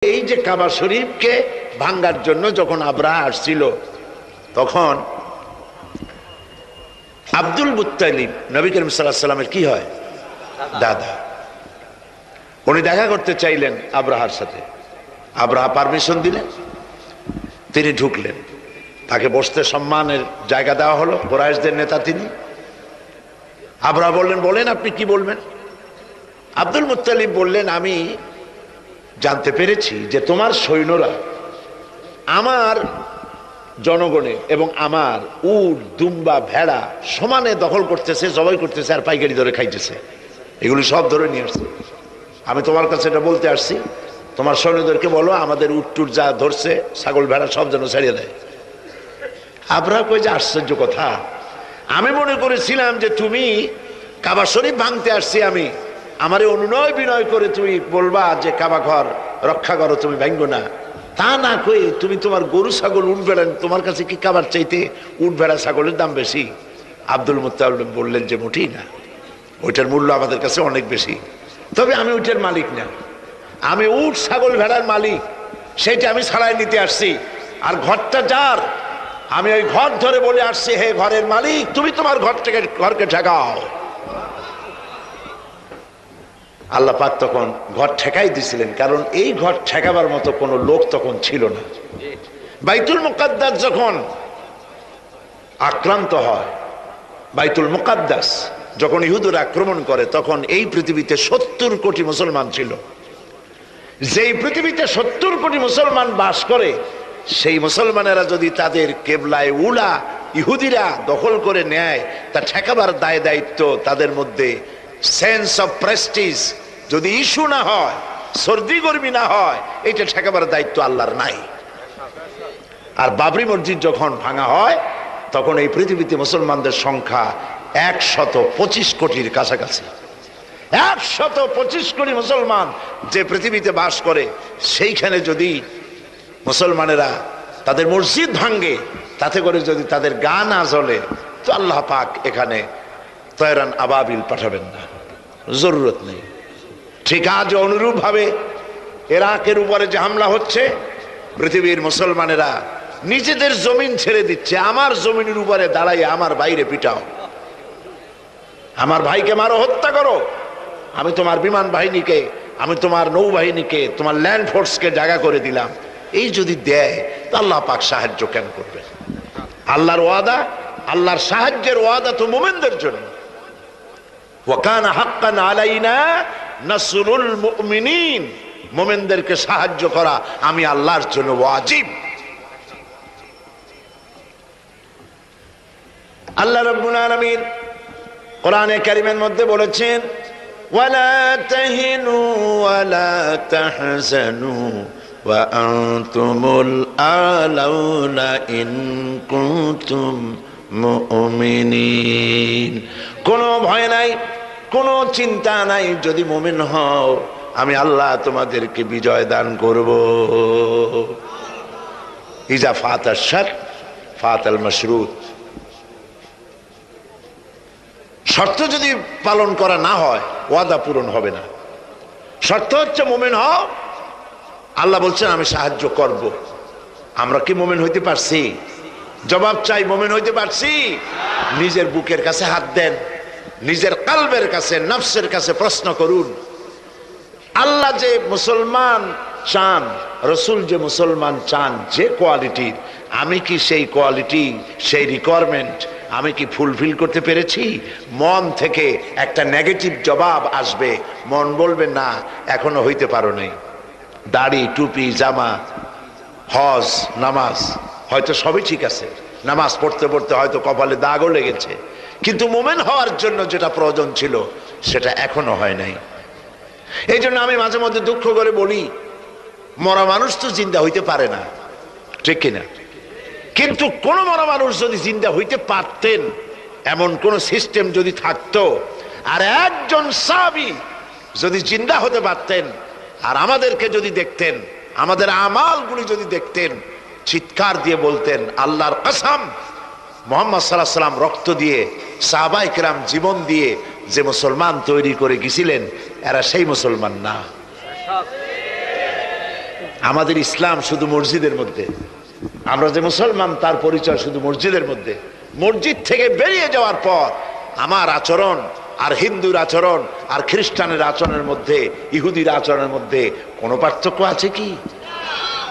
এই যে কাবা শরীফকে ভাঙ্গার জন্য যখন আবরাহা আসছিল, তখন আব্দুল মুত্তালিব নবী করিম সাল্লাল্লাহু আলাইহি সাল্লামের কি হয়, দাদা। উনি দেখা করতে চাইলেন আবরাহার সাথে। আবরাহা পারমিশন দিলেন, তিনি ঢুকলেন। তাকে বসতে সম্মানের জায়গা দেওয়া হলো, কুরাইশদের নেতা তিনি। আবরাহা বললেন, বলেন আপনি কি বলবেন। আব্দুল মুত্তালিব বললেন, আমি জানতে পেরেছি যে তোমার সৈন্যরা আমার জনগণের এবং আমার উট দুম্বা ভেড়া সমানে দখল করতেছে, জবাই করতেছে আর পাইকারি ধরে খাইতেছে, এগুলি সব ধরে নিয়ে আসছে। আমি তোমার কাছে এটা বলতে আসছি, তোমার সৈন্যদেরকে বলো আমাদের উট টুট যা ধরছে ছাগল ভেড়া সব যেন ছাড়িয়ে দেয়। আবরাহা কই যে আশ্চর্য কথা, আমি মনে করেছিলাম যে তুমি কাবা শরীফ ভাঙতে আসছি, আমি আমারে অনুনয় বিনয় করে তুমি বলবা যে কাবা ঘর রক্ষা করো, তুমি ভাঙ্গো না। তা না কই তুমি তোমার গরু ছাগল উঠ ভেড়া, তোমার কাছে কি কাবার চাইতে উঠ ভেড়া ছাগলের দাম বেশি? আব্দুল মুত্তালিব বললেন যে মোটেই না, ওইটার মূল্য আমাদের কাছে অনেক বেশি। তবে আমি ওইটার মালিক না, আমি উট ছাগল ভেড়ার মালিক, সেইটা আমি ছাড়াই নিতে আসছি। আর ঘরটা যার, আমি ওই ঘর ধরে বলে আসছি, হে ঘরের মালিক, তুমি তোমার ঘরকে ঠেকাও। আল্লাহ পাক তখন ঘর ঠেকাই দিছিলেন, কারণ এই ঘর ঠেকাবার মতো কোনো লোক তখন ছিল না। বাইতুল মুকাদ্দাস যখন আক্রান্ত হয়, বাইতুল মুকাদ্দাস যখন ইহুদরা আক্রমণ করে, তখন এই পৃথিবীতে 70 কোটি মুসলমান ছিল। যেই পৃথিবীতে 70 কোটি মুসলমান বাস করে, সেই মুসলমানেরা যদি তাদের কেবলায় উলা ইহুদিরা দখল করে নেয়, তা ঠেকাবার দায় দায়িত্ব তাদের মধ্যে, সেন্স অফ প্রেস্টিজ যদি ইস্যু না হয়, সর্দি গরমি না হয়, এটা ঠেকাবার দায়িত্ব আল্লাহর নাই। আর বাবরি মসজিদ যখন ভাঙা হয়, তখন এই পৃথিবীতে মুসলমানদের সংখ্যা 125 কোটির কাছাকাছি। 125 কোটি মুসলমান যে পৃথিবীতে বাস করে, সেইখানে যদি মুসলমানেরা তাদের মসজিদ ভাঙ্গে, তাতে করে যদি তাদের গা না জ্বলে, তো আল্লাহ পাক এখানে তয়রান আবাবিল পাঠাবেন না, জরুরত নেই। ঠিক আজ অনুরূপ ভাবে ইরাকের উপরে যে হামলা হচ্ছে, পৃথিবীর মুসলমানেরা নিজেদের জমিন ছেড়ে দিচ্ছে, আমার জমিনের উপরে দাঁড়াই আমার বাইরে পিটাও, আমার ভাইকে মারো, হত্যা করো, আমি তোমার বিমান বাহিনীকে, আমি তোমার নৌবাহিনীকে, তোমার ল্যান্ড ফোর্সকে জায়গা করে দিলাম। এই যদি দেয়, তো আল্লাহ পাক সাহায্য কেন করবে? আল্লাহর ওয়াদা, আল্লাহর সাহায্যের ওয়াদা তো মুমিনদের জন্য। ওয়াকানা হাক্কান আলাইনা নাসরুল মুমিনিন, মুমিনদেরকে সাহায্য করা আমি আল্লাহর জন্য ওয়াজিব। আল্লাহ রাব্বুল আলামিন কোরআনে কারীমের মধ্যে বলেছেন, ওয়ালা তাহিনু ওয়ালা তাহজানু ওয়া আনতুমুল আলাউনা ইন কুনতুম মুমিনিন। কোনো ভয় নাই, কোনো চিন্তা নাই, যদি মুমিন হও আমি আল্লাহ তোমাদেরকে বিজয় দান করব। ইজা ফাতা শার ফাতাল মাশরুত। শর্ত যদি পালন করা না হয়, ওয়াদা পূরণ হবে না। শর্ত হচ্ছে মুমিন হও, আল্লাহ বলছেন আমি সাহায্য করব। আমরা কি মুমিন হইতে পারছি? জবাব চাই, মুমিন হইতে পারছি? নিজের বুকের কাছে হাত দেন, নিজের কালবের কাছে, নফসের কাছে প্রশ্ন করুন। আল্লাহ যে মুসলমান চান, রসুল যে মুসলমান চান, যে কোয়ালিটির, আমি কি সেই কোয়ালিটি, সেই রিকোয়ারমেন্ট আমি কি ফুলফিল করতে পেরেছি? মন থেকে একটা নেগেটিভ জবাব আসবে, মন বলবে না এখনো হইতে পারো নাই। দাড়ি, টুপি, জামা, হজ, নামাজ হয়তো সবই ঠিক আছে, নামাজ পড়তে পড়তে হয়তো কপালে দাগও লেগেছে, কিন্তু মুমিন হওয়ার জন্য যেটা প্রয়োজন ছিল সেটা এখনো হয় নাই। এই জন্য আমি মাঝে মধ্যে দুঃখ করে বলি, মরা মানুষ তো জিন্দা হইতে পারে না, ঠিক কিনা? কিন্তু কোন মরা মানুষ যদি জিন্দা হইতে পারতেন, এমন কোন সিস্টেম যদি থাকতো, আর একজন সাহাবী যদি জিন্দা হতে পারতেন, আর আমাদেরকে যদি দেখতেন, আমাদের আমালগুলি যদি দেখতেন, চিৎকার দিয়ে বলতেন আল্লাহর কসম, মুহাম্মদ সাল্লাল্লাহু আলাইহি ওয়াসাল্লাম রক্ত দিয়ে, সাহাবায়ে কেরাম জীবন দিয়ে যে মুসলমান তৈরি করে গেছিলেন, এরা সেই মুসলমান না। আমাদের ইসলাম শুধু মসজিদের মধ্যে, আমরা যে মুসলমান তার পরিচয় শুধু মসজিদের মধ্যে। মসজিদ থেকে বেরিয়ে যাওয়ার পর আমার আচরণ আর হিন্দুর আচরণ আর খ্রিস্টানের আচরণের মধ্যে, ইহুদির আচরণের মধ্যে কোনো পার্থক্য আছে কি?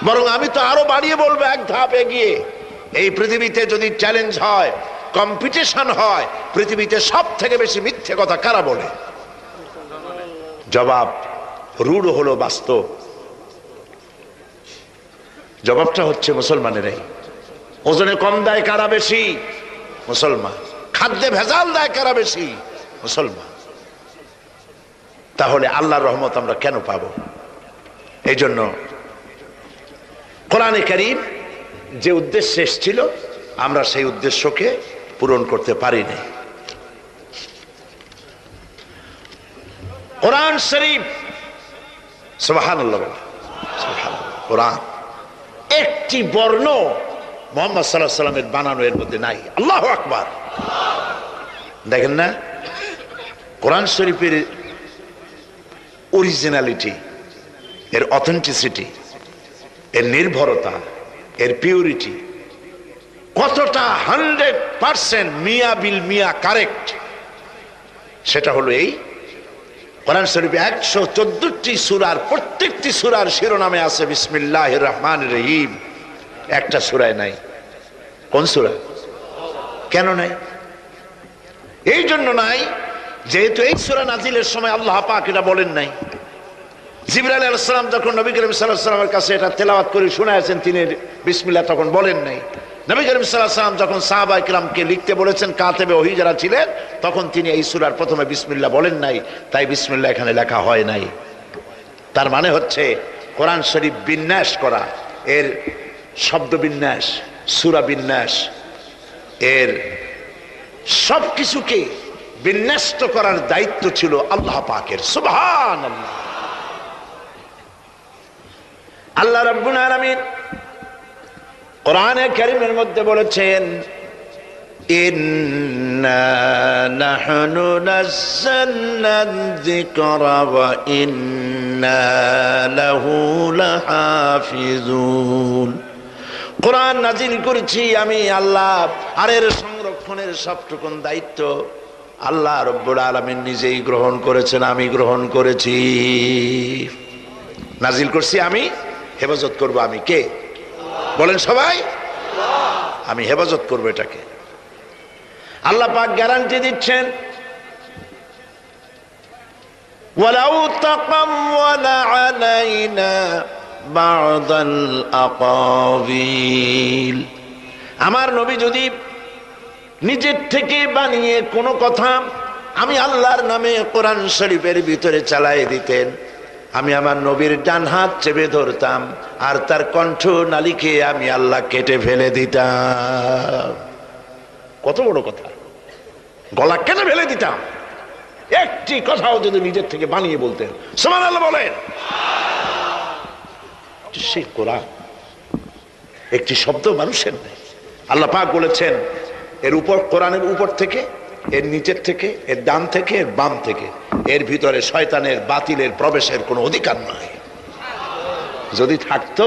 বরং আমি তো আরো বাড়িয়ে বলবো, এক ধাপ এগিয়ে। এই পৃথিবীতে যদি চ্যালেঞ্জ হয়, কম্পিটিশন হয়, পৃথিবীতে সব থেকে বেশি মিথ্যে কথা কারা বলে? জবাব রূঢ় হলো বাস্তব, জবাবটা হচ্ছে মুসলমানেরাই। ওজনে কম দেয় কারা বেশি? মুসলমান। খাদ্যে ভেজাল দেয় কারা বেশি? মুসলমান। তাহলে আল্লাহর রহমত আমরা কেন পাবো? এই জন্য কোরআনে কারীম যে উদ্দেশ্যে এসেছিল, আমরা সেই উদ্দেশ্যকে পূরণ করতে পারিনি। কোরআন শরীফ, সুবহানাল্লাহ, কোরআন একটি বর্ণ মুহাম্মদ সাল্লাল্লাহু আলাইহি ওয়াসাল্লামের বানানো এর মধ্যে নাই। আল্লাহু আকবার। দেখেন না কোরআন শরীফের অরিজিনালিটি, এর অথেন্টিসিটি, এর নির্ভরতা, এর পিউরিটি কতটা 100% মিয়া বিল মিয়া কারেক্ট। সেটা হলো এই কোরআন শরীফে 114টি সূরার প্রত্যেকটি সূরার শিরোনামে আছে বিসমিল্লাহির রহমানির রহিম। একটা সূরায় নাই। কোন সূরা? কেন নাই? এই জন্য নাই যেহেতু এই সূরা নাজিলের সময় আল্লাহ পাক এটা বলেন নাই। জিবরাইল আলাইহিস সালাম যখন নবী করিম সাল্লাল্লাহু আলাইহি ওয়াসাল্লামের কাছে এটা তেলাওয়াত করে শোনায়েছেন, তিনি বিসমিল্লাহ তখন বলেন নাই। নবী করিম সাল্লাল্লাহু আলাইহি ওয়াসাল্লাম যখন সাহাবায়ে কিরামকে লিখতে বলেছেন, কাতেবে ওহী যারা ছিলেন, তখন তিনি এই সূরার প্রথমে বিসমিল্লাহ বলেন নাই, তাই বিসমিল্লাহ এখানে লেখা হয় নাই। তার মানে হচ্ছে কোরআন শরীফ বিন্যাস করা, এর শব্দ বিন্যাস, সূরা বিন্যাস, এর সব কিছুকে বিন্যস্ত করার দায়িত্ব ছিল আল্লাহ পাকের। সুবহানাল্লাহ। আল্লাহ রাব্বুল আলামিন কোরআনে কারীমের মধ্যে বলেছেন, ইন্না নাহনু নাযালনা যিকরা ওয়া ইন্না লাহু লাহাফিজুন। কোরআন নাজিল করেছি আমি আল্লাহ, আর এর সংরক্ষণের সবটুকুন দায়িত্ব আল্লাহ রাব্বুল আলামিন নিজেই গ্রহণ করেছেন, আমি গ্রহণ করেছি। নাজিল করছি আমি, হেফাজত করব আমি। কে? বলেন সবাই। আমি হেফাজত করব এটাকে। আল্লাহ পাক গ্যারান্টি দিচ্ছেন, ওয়ালাউ তাকাওয়ালা আলাইনা বা'দাল আকাবিল। আমার নবী যদি নিজের থেকে বানিয়ে কোনো কথা আমি আল্লাহর নামে কোরআন শরীফের ভিতরে চালাই দিতেন, আমি আমার নবীর ডান হাত চেপে ধরতাম, আর তার কণ্ঠ নালিকে আমি আল্লাহ কেটে ফেলে দিতাম। কত বড় কথা! গলা কেটে ফেলে দিতাম। একটি কথাও যদি নিজের থেকে বানিয়ে বলতেন। সুবহানাল্লাহ বলেন। সেই কোরআন একটি শব্দ মানুষের নেই। আল্লাহ পাক বলেছেন, এর উপর, কোরআনের উপর থেকে, এর নিচের থেকে, এর ডান থেকে, এর বাম থেকে, এর ভিতরে শয়তানের বাতিলের প্রবেশের কোনো অধিকার নয়। যদি থাকতো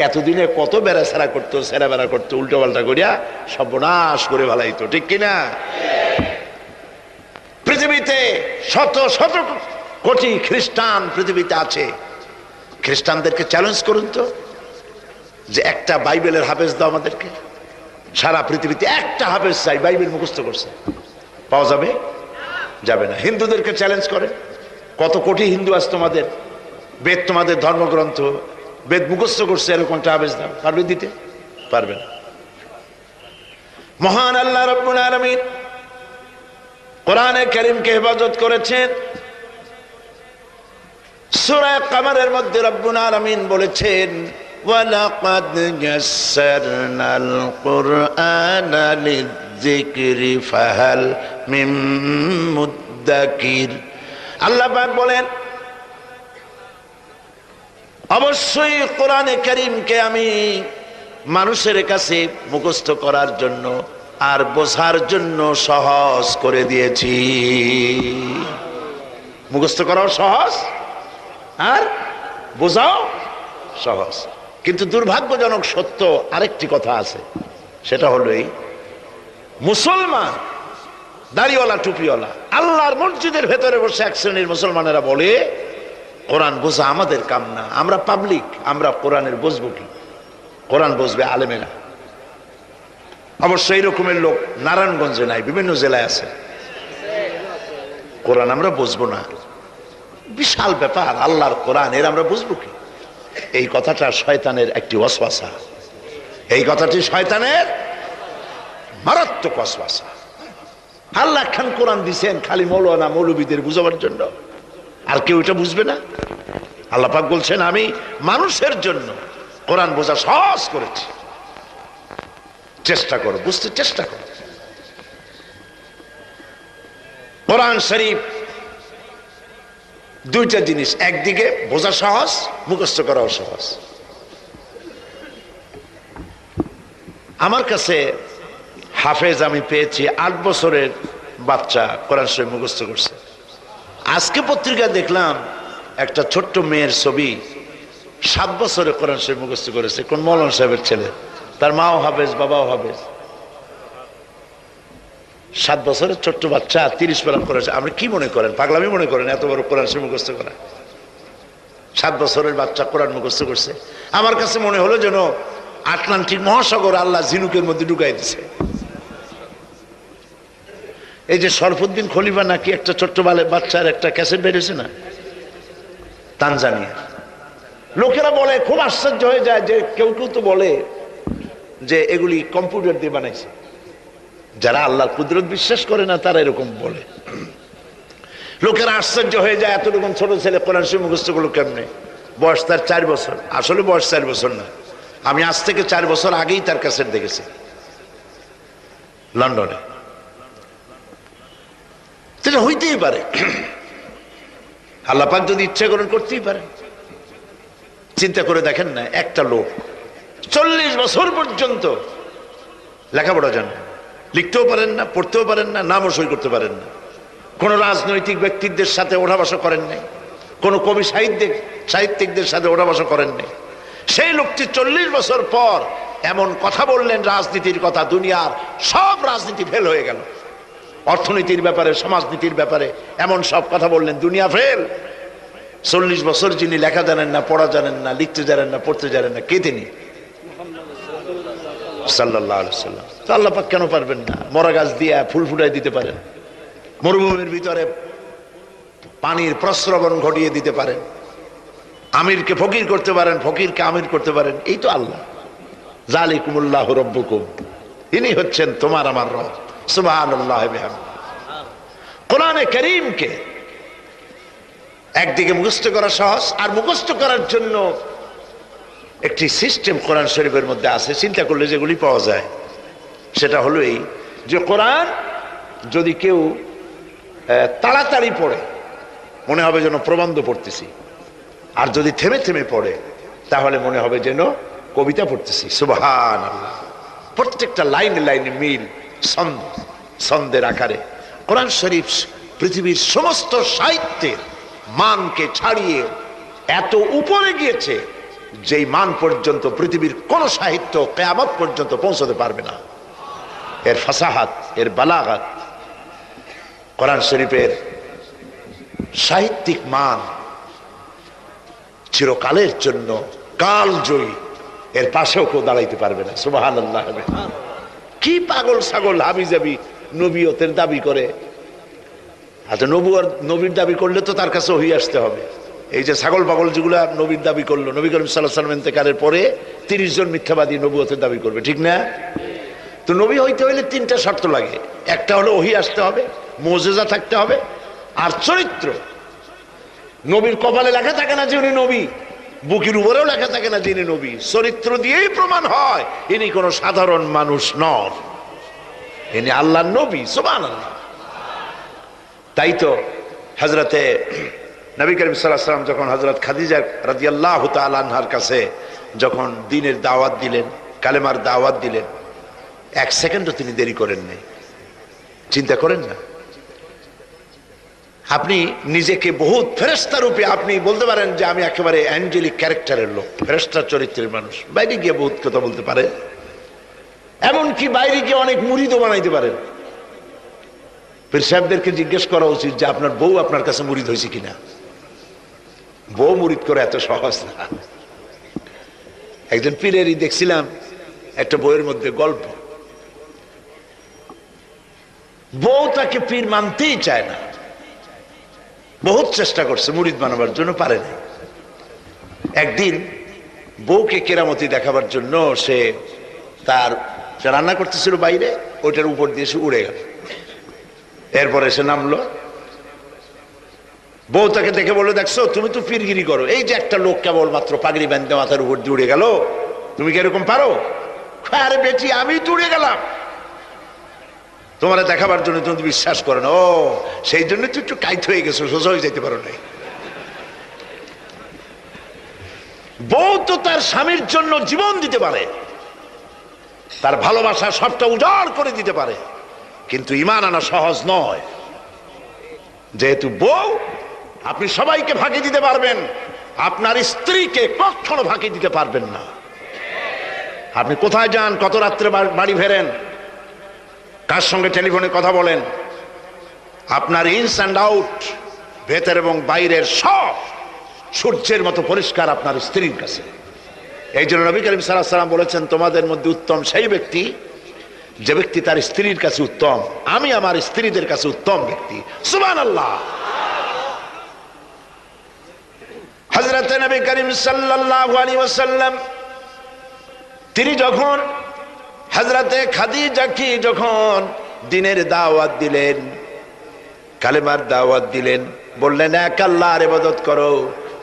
এতদিনে কত বেড়াছেড়া করতো, সেরা বেড়া করতো, উল্টো পাল্টা করিয়া সর্বনাশ করে ফেলাইতো। ঠিক কিনা? পৃথিবীতে শত শত কোটি খ্রিস্টান পৃথিবীতে আছে। খ্রিস্টানদেরকে চ্যালেঞ্জ করুন তো, যে একটা বাইবেলের হাফেজ দাও আমাদেরকে। সারা পৃথিবীতে একটা হাফেজ চাই, বাইবেল মুখস্থ করছে, পাওয়া যাবে? যাবে না। হিন্দুদেরকে চ্যালেঞ্জ করে, কত কোটি হিন্দু আছে তোমাদের, বেদ তোমাদের ধর্মগ্রন্থ, বেদ মুখস্থ করছে, এরকমটা হাফেজ দাও, পারবে দিতে? পারবে না। মহান আল্লাহ রাব্বুল আলামিন কোরআনে কারীমকে হেফাজত করেছেন। সূরা কামারের মধ্যে রব্বুল আলামিন বলেছেন, ওয়ালাকাদ ইয়াসসারনাল কুরআনা লিযিকরি ফাহাল মিন মুদ্দাকির। আল্লাহ পাক বলেন, অবশ্যই কোরআনে কারীমকে আমি মানুষের কাছে মুখস্থ করার জন্য আর বোঝার জন্য সহজ করে দিয়েছি। মুখস্থ করাও সহজ আর বোঝাও সহজ। কিন্তু দুর্ভাগ্যজনক সত্য আরেকটি কথা আছে, সেটা হলো এই, মুসলমান দাড়িওয়ালা টুপিওয়ালা আল্লাহর মসজিদের ভেতরে বসে এক শ্রেণীর মুসলমানেরা বলে কোরআন বোঝা আমাদের কাম না, আমরা পাবলিক, আমরা কোরআনের বুঝবো কি, কোরআন বুঝবে আলেমেরা। অবশ্য এই রকমের লোক নারায়ণগঞ্জে নাই, বিভিন্ন জেলায় আছে। কোরআন আমরা বুঝবো না, বিশাল ব্যাপার, আল্লাহর কোরআন, এর আমরা বুঝবো কি? এই কথাটা শয়তানের একটি ওয়াসওয়াসা, এই কথাটি শয়তানের মারাত্মক ওয়াসওয়াসা। আল্লাহ খান কোরআন দিছেন খালি মৌলানা মৌলবীদের বুঝাবার জন্য, আর কেউ এটা বুঝবে না। আল্লাহ পাক বলছেন আমি মানুষের জন্য কোরআন বোঝা সহজ করেছি, চেষ্টা করো, বুঝতে চেষ্টা করো। কোরআন শরীফ দুইটা জিনিস, একদিকে বোঝা সহজ, মুখস্থ করাও সহজ। আমার কাছে হাফেজ আমি পেয়েছি 8 বছরের বাচ্চা কোরআন শরীফ মুখস্থ করছে। আজকে পত্রিকা দেখলাম একটা ছোট্ট মেয়ের ছবি, 7 বছরে কোরআন শরীফ মুখস্থ করেছে, কোন মৌলানা সাহেবের ছেলে, তার মাও হাফেজ বাবাও হাফেজ। 7 বছরের ছোট্ট বাচ্চা 30 পারা করেছে। আপনি কি মনে করেন, পাগলামি মনে করেন এত বড় কোরআন শরীফ মুখস্থ করা? 7 বছরের বাচ্চা কোরআন মুখস্থ করছে। আমার কাছে মনে হলো যেন আটলান্টিক মহাসাগর আল্লাহ ঝিনুকের মধ্যে ঢুকাই দিছে। এই যে শরফুদ্দিন খলিফা নাকি একটা ছোট্ট বাচ্চার একটা ক্যাসেট বেরিয়েছে না, তানজানিয়া, লোকেরা বলে, খুব আশ্চর্য হয়ে যায় যে কেউ কেউ তো বলে যে এগুলি কম্পিউটার দিয়ে বানাইছে। যারা আল্লাহর কুদরত বিশ্বাস করে না তারা এরকম বলে। লোকেরা আশ্চর্য হয়ে যায়, এতটুকু ছোট ছেলে কোরআন শরীফ মুখস্থ করলো কেমনে? বয়স তার 4 বছর। আসলে বয়স 4 বছর না, আমি আজ থেকে 4 বছর আগেই তার ক্যাসেট দেখেছি লন্ডনে। সেটা হইতেই পারে, আল্লাহ পাক যদি ইচ্ছা করেন করতেই পারে। চিন্তা করে দেখেন না, একটা লোক 40 বছর পর্যন্ত লেখাপড়া জানেন, লিখতেও পারেন না, পড়তেও পারেন না, নামও সই করতে পারেন না, কোন রাজনৈতিক ব্যক্তিদের সাথে ওঠা বসা করেন নাই, কোন কবি সাহিত্যিকদের সাথে ওঠা বসা করেন নাই। সেই লোকটি 40 বছর পর এমন কথা বললেন রাজনীতির কথা, দুনিয়ার সব রাজনীতি ফেল হয়ে গেল, অর্থনীতির ব্যাপারে, সমাজনীতির ব্যাপারে এমন সব কথা বললেন, দুনিয়া ফেল। 40 বছর যিনি লেখা জানেন না, পড়া জানেন না, লিখতে জানেন না, পড়তে জানেন না, কে তিনি? সাল্লাল্লাহু আলাইহি ওয়াসাল্লাম। তো আল্লাহ পাক কেন পারবেন না? মরা গাছ দিয়ে ফুল ফুটাই দিতে পারেন, মরুভূমির ভিতরে পানির প্রস্রবণ ঘটিয়ে দিতে পারেন, আমিরকে ফকির করতে পারেন, ফকিরকে আমির করতে পারেন। এই তো আল্লাহ। জালিকুমুল্লাহু রাব্বুকুম, ইনি হচ্ছেন তোমার আমার রব। সুবহানাল্লাহ বিহামদিহি। কোরআনে কারীমকে একদিকে মুখস্থ করা সহজ, আর মুখস্থ করার জন্য একটি সিস্টেম কোরআন শরীফের মধ্যে আছে, চিন্তা করলে যেগুলি পাওয়া যায়। সেটা হলো এই যে কোরআন যদি কেউ তাড়াতাড়ি পড়ে মনে হবে যেন প্রবন্ধ পড়তেছি, আর যদি থেমে থেমে পড়ে তাহলে মনে হবে যেন কবিতা পড়তেছি। সুবহানাল্লাহ। প্রত্যেকটা লাইনে লাইনে মিল, ছন্দের আকারে কোরআন শরীফ পৃথিবীর সমস্ত সাহিত্যের মানকে ছাড়িয়ে এত উপরে গিয়েছে যেই মান পর্যন্ত পৃথিবীর কোন সাহিত্য কিয়ামত পর্যন্ত পৌঁছতে পারবে না। এর ফাসাহাত, এর বালাগাত, কোরআন শরীফের সাহিত্যিক মান চিরকালের জন্য কালজয়ী, এর পাশেও কেউ দাঁড়াইতে পারবে না। সুবহানাল্লাহ। কি পাগল ছাগল হাবিজাবি নবীয়তের দাবি করে। আচ্ছা, নবীর দাবি করলে তো তার কাছে ওহী আসতে হবে। এই যে ছাগল পাগল যেগুলা নবীর দাবি করলো, নবী করিম সাল্লাল্লাহু আলাইহি ওয়াসাল্লাম ইন্তেকালের পরে 30 জন মিথ্যাবাদী নবুয়তের দাবি করবে, ঠিক না? তো নবী হইতে হইলে 3টা শর্ত লাগে। একটা হলো ওহী আসতে হবে, মুজিজা থাকতে হবে, আর চরিত্র। নবীর কপালে লেখা থাকে না যে উনি নবী, বুকের উপরেও লেখা থাকে না যে ইনি নবী। চরিত্র দিয়েই প্রমাণ হয় ইনি কোনো সাধারণ মানুষ নন, ইনি আল্লাহর নবী। সুবহানাল্লাহ। তাই তো হযরতে নবী করিম সাল্লাল্লাহু আলাইহি ওয়াসাল্লাম যখন হযরত খাদিজা রাদিয়াল্লাহু তাআলা আনহার কাছে যখন দ্বীনের দাওয়াত দিলেন, কালেমার দাওয়াত দিলেন, 1 সেকেন্ডও তিনি দেরি করেন নাই। চিন্তা করেন না, আপনি নিজেকে বহুত ফেরেশতা রূপে আপনি বলতে পারেন যে আমি একেবারে অ্যাঞ্জেলিক ক্যারেক্টারের লোক, ফেরেশতা চরিত্রের মানুষ। বাইরে গিয়ে বহুত কথা বলতে পারে, এমনকি বাইরে গিয়ে অনেক মুরিদও বানাইতে পারেন। পীর সাহেবদেরকে জিজ্ঞেস করা উচিত যে আপনার বউ আপনার কাছে মুরিদ হয়েছে কিনা। বউ মুরিদ করে এত সহজ না। একজন পীরেরই দেখছিলাম একটা বইয়ের মধ্যে গল্প, বউ তাকে পীর মানতেই চায় না, বহুত চেষ্টা করছে মুরিদ বানাবার জন্য, পারে না। একদিন বউকে কেরামতি দেখাবার জন্য সে রান্না করতেছিল বাইরে, ওইটার উপর দিয়ে সে উড়ে গেল। এরপরে সে নামলো, বউ তাকে দেখে বললো, দেখছো তুমি তো পীরগিরি করো, এই যে একটা লোক কেবল মাত্র পাগড়ি বাঁধতে মাথার উপর দিয়ে উড়ে গেল, তুমি কি এরকম পারো? আরে বেটি, আমি তো উড়ে গেলাম, তোমার দেখাবার জন্য তুমি বিশ্বাস করো না। ও, সেই জন্য তুই একটু কাইত হয়ে গেছো, সোজা হয়ে যেতে পারো নাই। বউ তো তার স্বামীর জন্য জীবন দিতে পারে, তার ভালোবাসা সবটা উজাড় করে দিতে পারে, কিন্তু ঈমান আনা সহজ নয়। যেহেতু বউ, আপনি সবাইকে ফাঁকি দিতে পারবেন, আপনার স্ত্রীকে কখনো ফাঁকি দিতে পারবেন না। আপনি কোথায় যান, কত রাত্রে বাড়ি ফেরেন, কার সঙ্গে টেলিফোনে কথা বলেন, আপনার ইনস অ্যান্ড আউট, ভেতর এবং বাইরের সব সূর্যের মতো পরিষ্কার আপনার স্ত্রীর কাছে। এই জন্য নবী করিম সাল্লাল্লাহু আলাইহি ওয়াসাল্লাম বলেছেন, তোমাদের মধ্যে উত্তম সেই ব্যক্তি যে ব্যক্তি তার স্ত্রীর কাছে উত্তম। আমি আমার স্ত্রীদের কাছে উত্তম ব্যক্তি। সুবহানাল্লাহ। হযরত নবী করিম সাল্লাল্লাহু আলাইহি ওয়াসাল্লাম তিনি যখন হযরতে খাদিজাকে যখন দ্বীনের দাওয়াত দিলেন, কালেমার দাওয়াত দিলেন, বললেন এক আল্লাহর ইবাদত করো,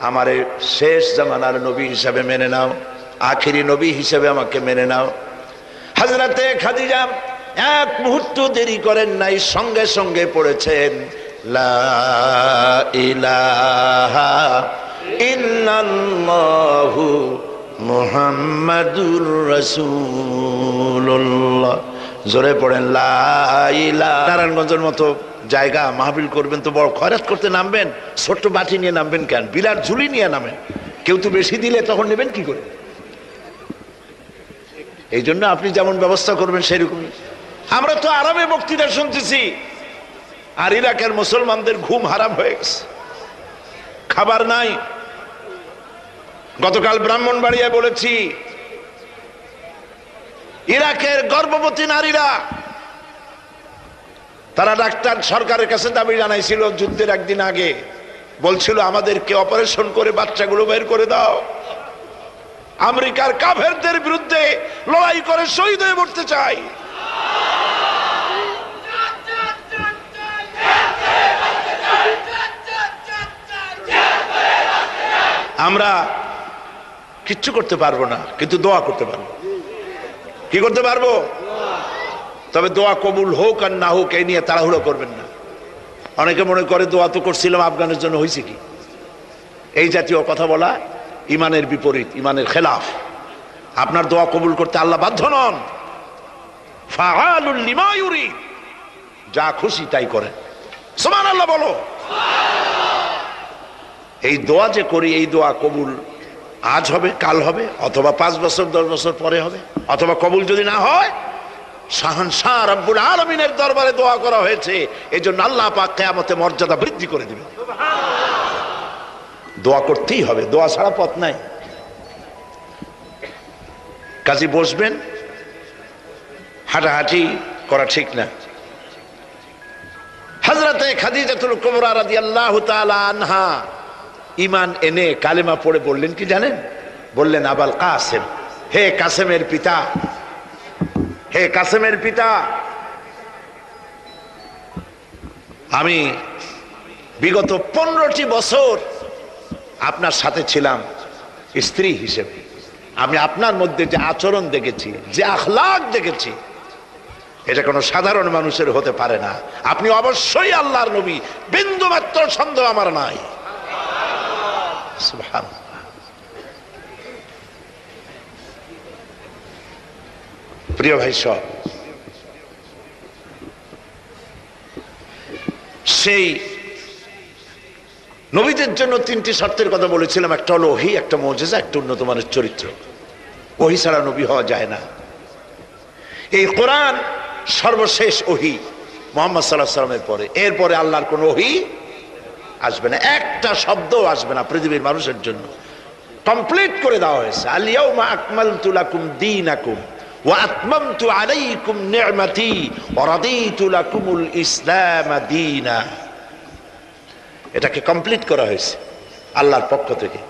আমারে শেষ জামানার নবী হিসেবে মেনে নাও, আখেরি নবী হিসেবে আমাকে মেনে নাও। হযরতে খাদিজা এক মুহূর্ত দেরি করেন নাই, সঙ্গে সঙ্গে পড়েছেন লা ইলাহা ইল্লাল্লাহু মুহাম্মাদুর রাসূলুল্লাহ। জোরে পড়েন লা ইলাহা। নারায়ণগঞ্জের মতো জায়গা মাহফিল করবেন তো বড় খয়রাত করতে নামবেন, ছোট্ট বাটি নিয়ে নামবেন কেন? বিরাট ঝুলি নিয়ে নামেন। কেউ তো বেশি দিলে তখন নেবেন কি করে? এই জন্য আপনি যেমন ব্যবস্থা করবেন সেরকমই। আমরা তো আরামে বক্তৃতা শুনতেছি, আর ইরাকের মুসলমানদের ঘুম হারাম হয়ে গেছে, খাবার নাই। গতকাল ব্রাহ্মণবাড়িয়ায় বলেছি, ইরাকের গর্ভবতী নারীরা তারা ডাক্তার সরকারের কাছে দাবি জানাইছিল যুদ্ধের একদিন আগে, বলছিল আমাদেরকে অপারেশন করে বাচ্চাগুলো বের করে দাও, আমেরিকার কাফেরদের বিরুদ্ধে লড়াই করে শহীদ হয়ে মরতে চাই। আমরা কিচ্ছু করতে পারবো না, কিন্তু দোয়া করতে পারবো। কি করতে পারবো? তবে দোয়া কবুল হোক আর না হোক এই নিয়ে তাড়াহুড়ো করবেন না। অনেকে মনে করে দোয়া তো করছিলাম, আফগানের জন্য হয়েছে কি? এই জাতীয় কথা বলা ইমানের বিপরীত, ইমানের খেলাফ। আপনার দোয়া কবুল করতে আল্লাহ বাধ্য নন। ফাআলুল লিমা ইউরিদ, যা খুশি তাই করেন। সুবহানাল্লাহ বলো। এই দোয়া যে করি, এই দোয়া কবুল আজ হবে, কাল হবে, অথবা 5 বছর 10 বছর পরে হবে, অথবা কবুল যদি না হয়, শাহনশাহ রব্বুল আলামিনের দরবারে দোয়া করা হয়েছে, এজন্য আল্লাহ পাক কিয়ামতে মর্যাদা বৃদ্ধি করে দিবেন। দোয়া করতেই হবে, দোয়া ছাড়া পথ নাই। কাজে বসবেন, হাঁটাহাঁটি করা ঠিক না। হযরতে খাদিজাতুল কুবরা রাদিয়াল্লাহু তাআলা আনহা ঈমান এনে কালেমা পড়ে বললেন কি জানেন? বললেন আবাল কাসেম, হে কাসেমের পিতা, হে কাসেমের পিতা, আমি বিগত 15টি বছর আপনার সাথে ছিলাম স্ত্রী হিসেবে। আমি আপনার মধ্যে যে আচরণ দেখেছি, যে আখলাক দেখেছি, এটা কোনো সাধারণ মানুষের হতে পারে না। আপনি অবশ্যই আল্লাহর নবী, বিন্দু মাত্র সন্দেহ আমার নাই। সুবহানাল্লাহ। প্রিয় ভাই সব, সেই নবীদের জন্য তিনটি শর্তের কথা বলেছিলাম, একটা হলো ওহী, একটা মুজিজা, একটা উন্নত মানের চরিত্র। ওহী ছাড়া নবী হওয়া যায় না। এই কোরআন সর্বশেষ ওহী মুহাম্মদ সাল্লাল্লাহু আলাইহি ওয়াসাল্লামের পরে। এরপরে আল্লাহর কোন ওহী আসবে না, একটা শব্দও আসবে না পৃথিবীর মানুষের জন্য। কমপ্লিট করে দেওয়া হয়েছে। আল ইয়াউমা আকমালতু লাকুম দীনাকুম ওয়া আতমামতু আলাইকুম নি'মাতি ওয়া রাদিতু লাকুমুল ইসলাম দীনা। এটাকে কমপ্লিট করা হয়েছে আল্লাহর পক্ষ থেকে।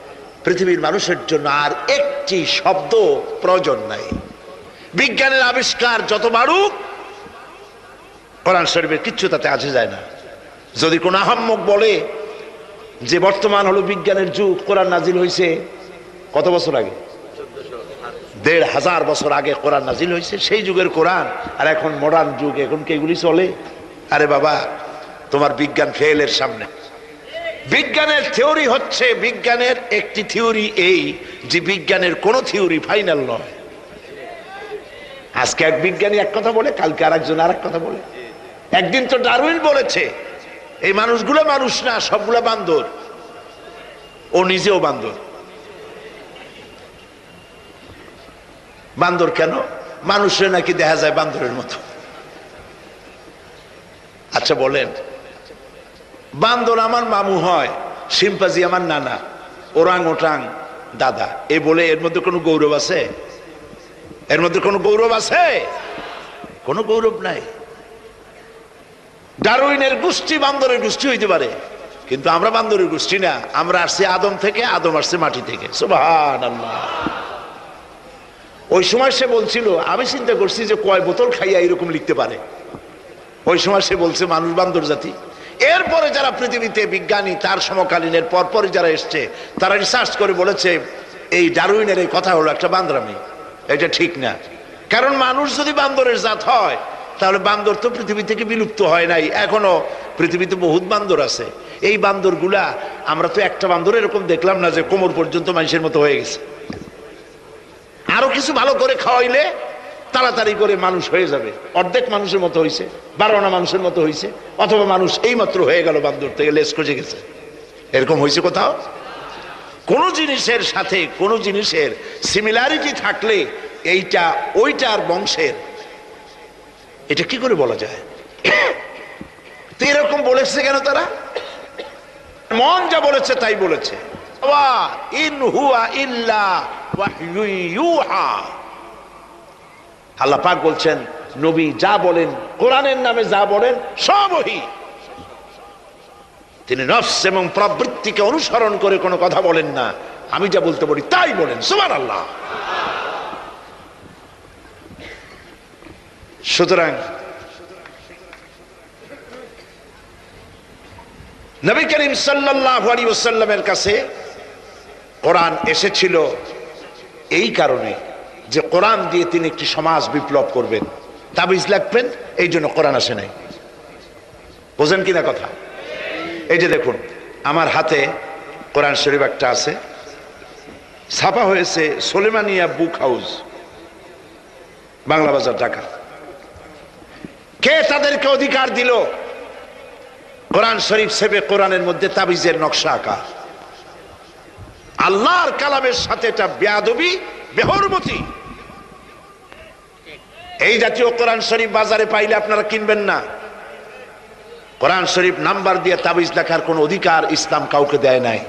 পৃথিবীর মানুষের জন্য আর একটি শব্দ প্রয়োজন নাই। বিজ্ঞানের আবিষ্কার যত বাড়ুক, কোরআন শরীফের কিচ্ছু তাতে আসে যায় না। যদি কোন আহাম্মক বলে যে বর্তমান হলো বিজ্ঞানের যুগ, কোরআন নাজিল হয়েছে কত বছর আগে? ১৫০০ বছর আগে কোরআন নাজিল হয়েছে। সেই যুগের কোরআন আর এখন মডার্ন যুগ, এখন কি এগুলি চলে? আরে বাবা, তোমার বিজ্ঞান ফেলের সামনে। বিজ্ঞানের থিওরি হচ্ছে, বিজ্ঞানের একটি থিওরি এই যে বিজ্ঞানের কোন থিওরি ফাইনাল নয়। আজকে এক বিজ্ঞানী এক কথা বলে, কালকে আরেকজন আরেক কথা বলে। একদিন তো ডারউইন বলেছে এই মানুষগুলো মানুষ না, সবগুলা বান্দর। ও নিজেও বান্দর। বান্দর কেন? মানুষের নাকি দেখা যায় বান্দরের মতো। আচ্ছা বলেন, বান্দর আমার মামু হয়, শিম্পাজি আমার নানা, ওরাং ওটাং দাদা, এ বলে এর মধ্যে কোনো গৌরব আছে? এর মধ্যে কোনো গৌরব আছে? কোনো গৌরব নাই। ডারউইনের গোষ্ঠী বান্দরের গোষ্ঠী হইতে পারে, কিন্তু আমরা বান্দরের গোষ্ঠী না। আমরা আসছি আদম থেকে, আদম আসছে মাটি থেকে। সুবহানাল্লাহ। ওই সময় সে বলছিল, আমি চিন্তা করছি যে কয় বোতল খাইয়া এরকম লিখতে পারে। ওই সময় সে বলছে মানুষ বান্দর জাতি। এরপরে যারা পৃথিবীতে বিজ্ঞানী, তার সমকালীনের পরপরই যারা এসছে, তারা রিসার্চ করে বলেছে এই ডারউইনের এই কথা হলো একটা বান্দরামি। এটা ঠিক না। কারণ মানুষ যদি বান্দরের জাত হয়, তাহলে বান্দর তো পৃথিবী থেকে বিলুপ্ত হয় নাই। এখনো পৃথিবীতে বহুত বান্দর আছে। এই বান্দরগুলা, আমরা তো একটা বান্দর এরকম দেখলাম না যে কোমর পর্যন্ত মানুষের মতো হয়ে গেছে। আরো কিছু ভালো করে খাওয়াইলে তাড়াতাড়ি করে মানুষ হয়ে যাবে। অর্ধেক মানুষের মতো হয়েছে, 12 আনা মানুষের মতো হয়েছে, অথবা মানুষ এই মাত্র হয়ে গেল বান্দর থেকে, লেজ কচে গেছে। এরকম হয়েছে কোথাও? কোন জিনিসের সাথে কোন জিনিসের সিমিলারিটি থাকলে এইটা ওইটার বংশের, এটা কি করে বলা যায়? তো এরকম বলেছে কেন তারা? মন যা বলেছে তাই বলেছে। ইন হুয়া ইল্লা ওয়াহয়ু ইউহা। আল্লাহ পাক বলছেন, নবী যা বলেন, কোরআনের নামে যা বলেন, সব ওহী। তিনি নফস এবং প্রবৃত্তিকে অনুসরণ করে কোনো কথা বলেন না। আমি যা বলতে বলি তাই বলেন। সুবহানাল্লাহ। সুতরাং নবী করিম সাল্লাল্লাহু আলাইহি ওয়াসাল্লামের কাছে কোরআন এসেছিল এই কারণে যে কোরআন দিয়ে তিনি একটি সমাজ বিপ্লব করবেন, তাবিজ লাগবেন, এই জন্য কোরআন আসে নাই। বোঝেন কিনা কথা? এই যে দেখুন, আমার হাতে কোরআন শরীফ একটা আছে, ছাপা হয়েছে সুলেমানিয়া বুক হাউস, বাংলা বাজার, ঢাকা। কে তাদেরকে অধিকার দিল কোরআন শরীফ ছেপে কোরআনের মধ্যে তাবিজের নকশা আঁকা? আল্লাহর কালামের সাথে এটা বেয়াদবি, বেহরমতি। এই জাতীয় কোরআন শরীফ বাজারে পাইলে আপনারা কিনবেন না। কোরআন শরীফ নাম্বার দিয়ে তাবিজ লেখার কোন অধিকার ইসলাম কাউকে দেয় নাই।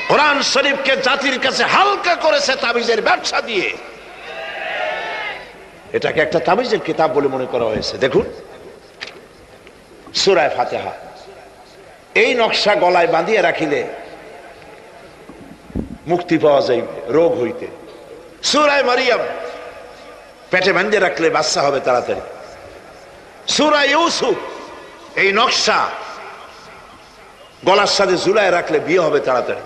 কোরআন শরীফকে জাতির কাছে হালকা করেছে তাবিজের ব্যবসা দিয়ে। এটাকে একটা তাবিজের কিতাব বলে মনে করা হয়েছে। দেখুন, সূরা ফাতিহা, এই নকশা গলায় বাঁধিয়ে রাখিলে মুক্তি পাওয়া যাইবে রোগ হইতে। সূরা মারিয়াম, পেটে বাঁধিয়ে রাখলে বাচ্চা হবে তাড়াতাড়ি। সূরা ইউসুফ, এই নকশা গলার সাথে ঝুলায় রাখলে বিয়ে হবে তাড়াতাড়ি,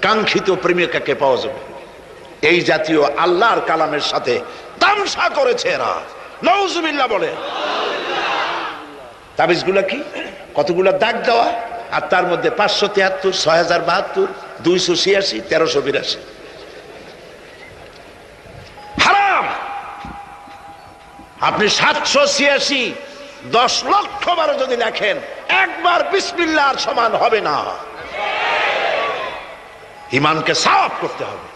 কাঙ্ক্ষিত প্রেমিকাকে পাওয়া যাবে। এই জাতীয় আল্লাহর কালামের সাথে তামসা করেছে এরা। নাউজুবিল্লাহ বলে। তাবিজগুলা কি? কতগুলা দাগ দেওয়া, আর তার মধ্যে 573, 6072, 286, 1382। হারাম। আপনি 786, 10 লক্ষ বারো যদি লেখেন, একবার বিসমিল্লাহর সমান হবে না। ইমানকে সাফ করতে হবে।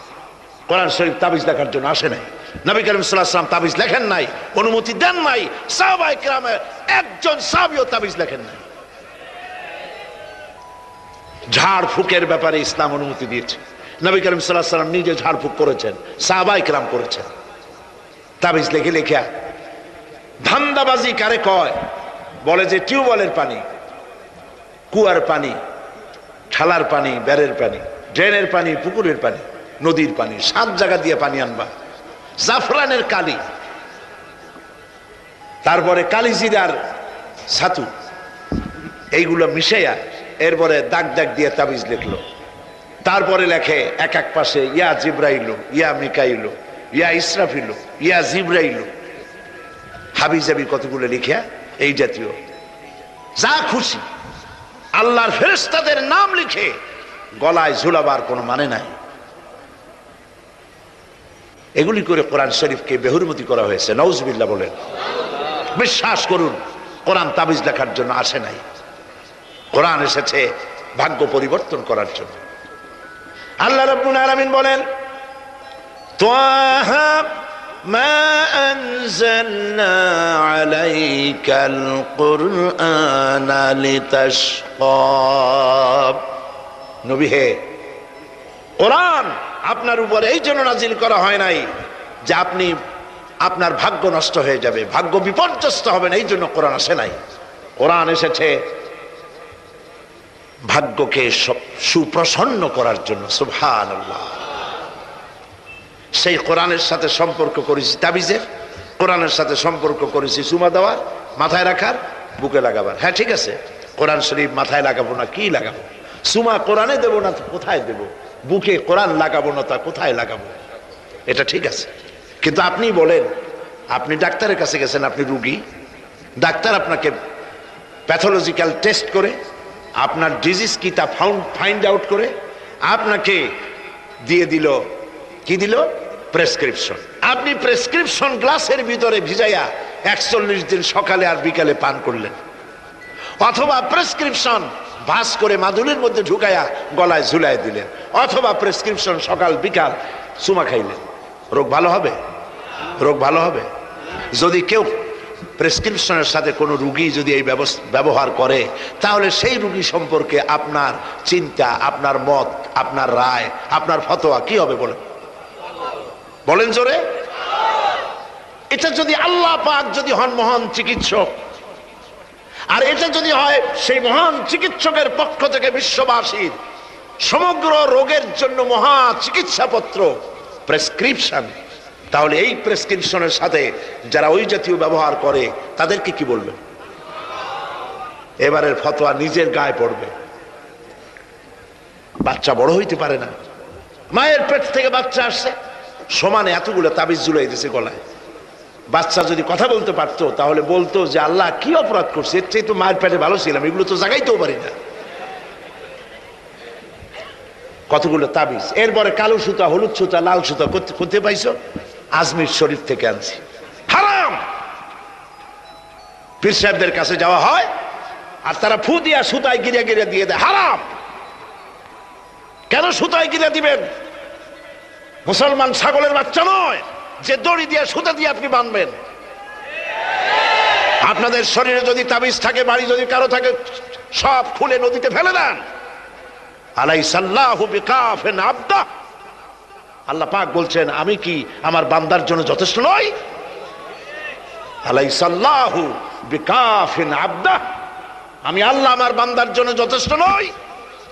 কোরআন শরীফ তাবিজ লেখার জন্য আসে নাই। নবী করিম সাল্লাল্লাহু আলাইহি ওয়াসাল্লাম তাবিজ লেখেন নাই, অনুমতি দেন নাই। সাহাবায়ে কেরামের একজন সাহাবীও তাবিজ লেখেন নাই। ঝাড় ফুকের ব্যাপারে ইসলাম অনুমতি দিয়েছে। নবী করিম সাল্লাল্লাহু আলাইহি ওয়াসাল্লাম নিজে ঝাড় ফুক করেছেন, সাহাবায়ে কেরাম করেছেন। তাবিজ লিখে লিখে ধান্দাবাজি কারে কয়? বলে যে টিউবওয়েলের পানি, কুয়ার পানি, ঠালার পানি, বেড়ের পানি, ড্রেনের পানি, পুকুরের পানি, নদীর পানি, 7 জায়গা দিয়ে পানি আনবা। জাফরানের কালি, তারপরে কালিজিরার ছাতু, এইগুলো মিশাইয়া এরপরে দাগ দাগ দিয়ে তাবিজ লিখলো। তারপরে লেখে এক এক পাশে ইয়া জিব্রাইলু, ইয়া মিকাইলু, ইয়া ইসরাফিলু, ইয়া জিব্রাইলু, হাবিজাবি কতগুলো লিখিয়া এই জাতীয় যা খুশি আল্লাহর ফেরেশতাদের নাম লিখে গলায় ঝুলাবার কোনো মানে নাই। এগুলি করে কোরআন শরীফকে বেহুরমতি করা হয়েছে। নাউজুবিল্লাহ বলেন। বিশ্বাস করুন, কোরআন তাবিজ লেখার জন্য আসে নাই। কোরআন এসেছে ভাগ্য পরিবর্তন করার জন্য। আল্লাহ রাব্বুল আলামিন বলেন, তাহা মা আনজালনা আলাইকাল কুরআনা লিতাশকা। নবী হে, কোরআন আপনার উপরে এই জন্য নাজিল করা হয় নাই যে আপনি আপনার ভাগ্য নষ্ট হয়ে যাবে, ভাগ্য বিপর্যস্ত হবেন, এই জন্য কোরআন আসে নাই। কোরআন এসেছে ভাগ্যকে সুপ্রসন্ন করার জন্য। সুবহানাল্লাহ। সেই কোরআনের সাথে সম্পর্ক করেছি তাবিজের, কোরআনের সাথে সম্পর্ক করেছি চুমা দেওয়ার, মাথায় রাখার, বুকে লাগাবার। হ্যাঁ ঠিক আছে, কোরআন শরীফ মাথায় লাগাবো না কি লাগাবো? চুমা কোরআনে দেবো না কোথায় দেব? বুকে কোরআন লাগাবো না তা কোথায় লাগাবো? এটা ঠিক আছে। কিন্তু আপনি বলেন, আপনি ডাক্তারের কাছে গেছেন, আপনি রুগী, ডাক্তার আপনাকে প্যাথোলজিক্যাল টেস্ট করে আপনার ডিজিজ কি তা ফাইন্ড আউট করে আপনাকে দিয়ে দিল, কি দিল? প্রেসক্রিপশন। আপনি প্রেসক্রিপশন গ্লাসের ভিতরে ভিজাইয়া 41 দিন সকালে আর বিকালে পান করলেন, অথবা প্রেসক্রিপশন ভাস করে মাদুলির মধ্যে ঢুকাইয়া গলায় ঝুলাই দিলেন, অথবা প্রেসক্রিপশন সকাল বিকাল চুমা খাইলেন। রোগ ভালো হবে? রোগ ভালো হবে? যদি কেউ প্রেসক্রিপশনের সাথে কোনো রুগী যদি এই ব্যবহার করে, তাহলে সেই রুগী সম্পর্কে আপনার চিন্তা, আপনার মত, আপনার রায়, আপনার ফতোয়া কি হবে বলেন? বলেন জোরে। এটা যদি আল্লাহ পাক যদি হন মহান চিকিৎসক, আর এটা যদি হয় সেই মহান চিকিৎসকের পক্ষ থেকে বিশ্ববাসীর সমগ্র রোগের জন্য মহা চিকিৎসাপত্র প্রেসক্রিপশন, তাহলে এই প্রেসক্রিপশনের সাথে যারা ওই জাতীয় ব্যবহার করে তাদেরকে কি বলবেন? এবারের ফতোয়া নিজের গায়ে পড়বে। বাচ্চা বড় হইতে পারে না, মায়ের পেট থেকে বাচ্চা আসছে, সমানে এতগুলো তাবিজ ঝুলাই দিয়েছে গলায়। বাচ্চা যদি কথা বলতে পারতো তাহলে বলতো যে আল্লাহ কি অপরাধ করছে, এর চেয়ে তো মায়ের পেটে ভালো ছিলাম, এগুলো তো জাগাইতেও পারি না। কতগুলো তাবিজ, এরপরে কালো সুতা, হলুদ সুতা, লাল সুতা কোথায় পাইছো? আজমির শরীফ থেকে আনছি। হারাম। পীর সাহেবদের কাছে যাওয়া হয় আর তারা ফু দিয়া সুতায় গিরে গিরে দিয়ে দেয়। হারাম। কেন সুতায় গিরে দিবেন? মুসলমান ছাগলের বাচ্চা নয় যে দড়ি দিয়ে সুতা দিয়ে আপনি বাঁধবেন। আপনাদের শরীরে যদি তাবিজ থাকে, বাড়ি যদি কারো থাকে, সব খুলে নদীতে ফেলে দেন। আলাইসাল্লাহু বিকাফিন আবদা। আল্লাহ পাক বলছেন, আমি কি আমার বান্দার জন্য যথেষ্ট নই? আলাইসাল্লাহু বিকাফিন আবদা। আমি আল্লাহ আমার বান্দার জন্য যথেষ্ট নই?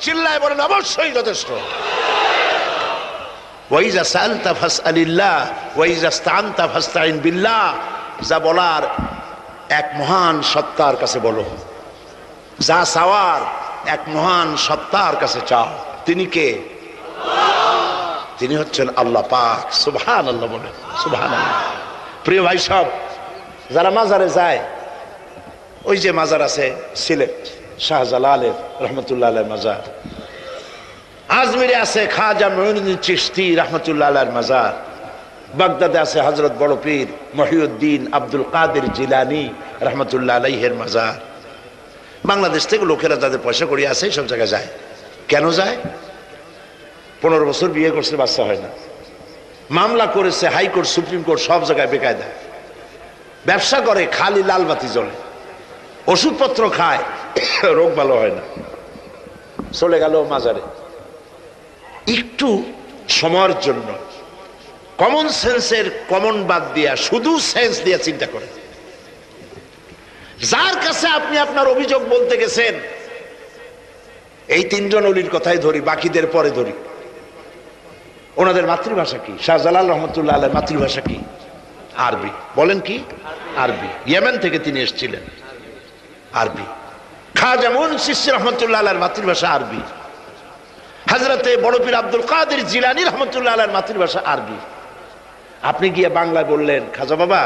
চিল্লায় বলেন অবশ্যই যথেষ্ট। ওয়াইজা সালতা ফাসআলিল্লাহ ওয়াইজা ইসতাআনতা ফাসতাইন বিল্লাহ। যা বলার এক মহান সত্তার কাছে বলো, যা চাওয়ার এক মহান সত্তার কাছে চাও। তিনি কে? তিনি হচ্ছেন আল্লাহ পাক। সুবহানাল্লাহ বলেন, সুবহানাল্লাহ। প্রিয় ভাই সব, যারা মাজারে যায়, ওই যে মাজার আছে সিলেট শাহজালালের রহমতুল্লাহ আলাইহির মাজার, আজমিরে আছে খাজা মঈনুদ্দিন চিশতি রহমতুল্লাহ আলাইহির মাজার, বাগদাদে আছে হযরত বড় পীর মহিউদ্দিন আব্দুল কাদের জিলানী রহমতুল্লাহ আলাইহির মাজার, বাংলাদেশ থেকে লোকেরা যাদের পয়সা করিয়ে আসে সব জায়গায় যায়। কেন যায়? 15 বছর বিয়ে করছে, বাচ্চা হয় না, মামলা করেছে হাইকোর্ট সুপ্রিম কোর্ট সব জায়গায় বেকায়দা, ব্যবসা করে খালি লাল বাতি জ্বলে, ওষুধপত্র খায় রোগ ভালো হয় না, চলে গেল মাজারে। একটু সময়ের জন্য কমন সেন্সের কমন বাদ দিয়া শুধু সেন্স দিয়া চিন্তা করে, যার কাছে আপনি আপনার অভিযোগ বলতে গেছেন, এই 3 জন অলির কথাই ধরি, বাকিদের পরে ধরি। ওনাদের মাতৃভাষা কি? শাহজালাল রহমতুল্লাহ আলাইহির মাতৃভাষা কি? আরবি। বলেন কি? আরবি। ইয়েমেন থেকে তিনি এসেছিলেন, আরবি। খাজা মুন্সি রহমতুল্লাহ আলাইহির মাতৃভাষা আরবি। হযরতে বড় পীর আব্দুল কাদের জিলানী রহমতুল্লাহ আলাইহির মাতৃভাষা আরবি। আপনি গিয়ে বাংলায় বললেন, খাজা বাবা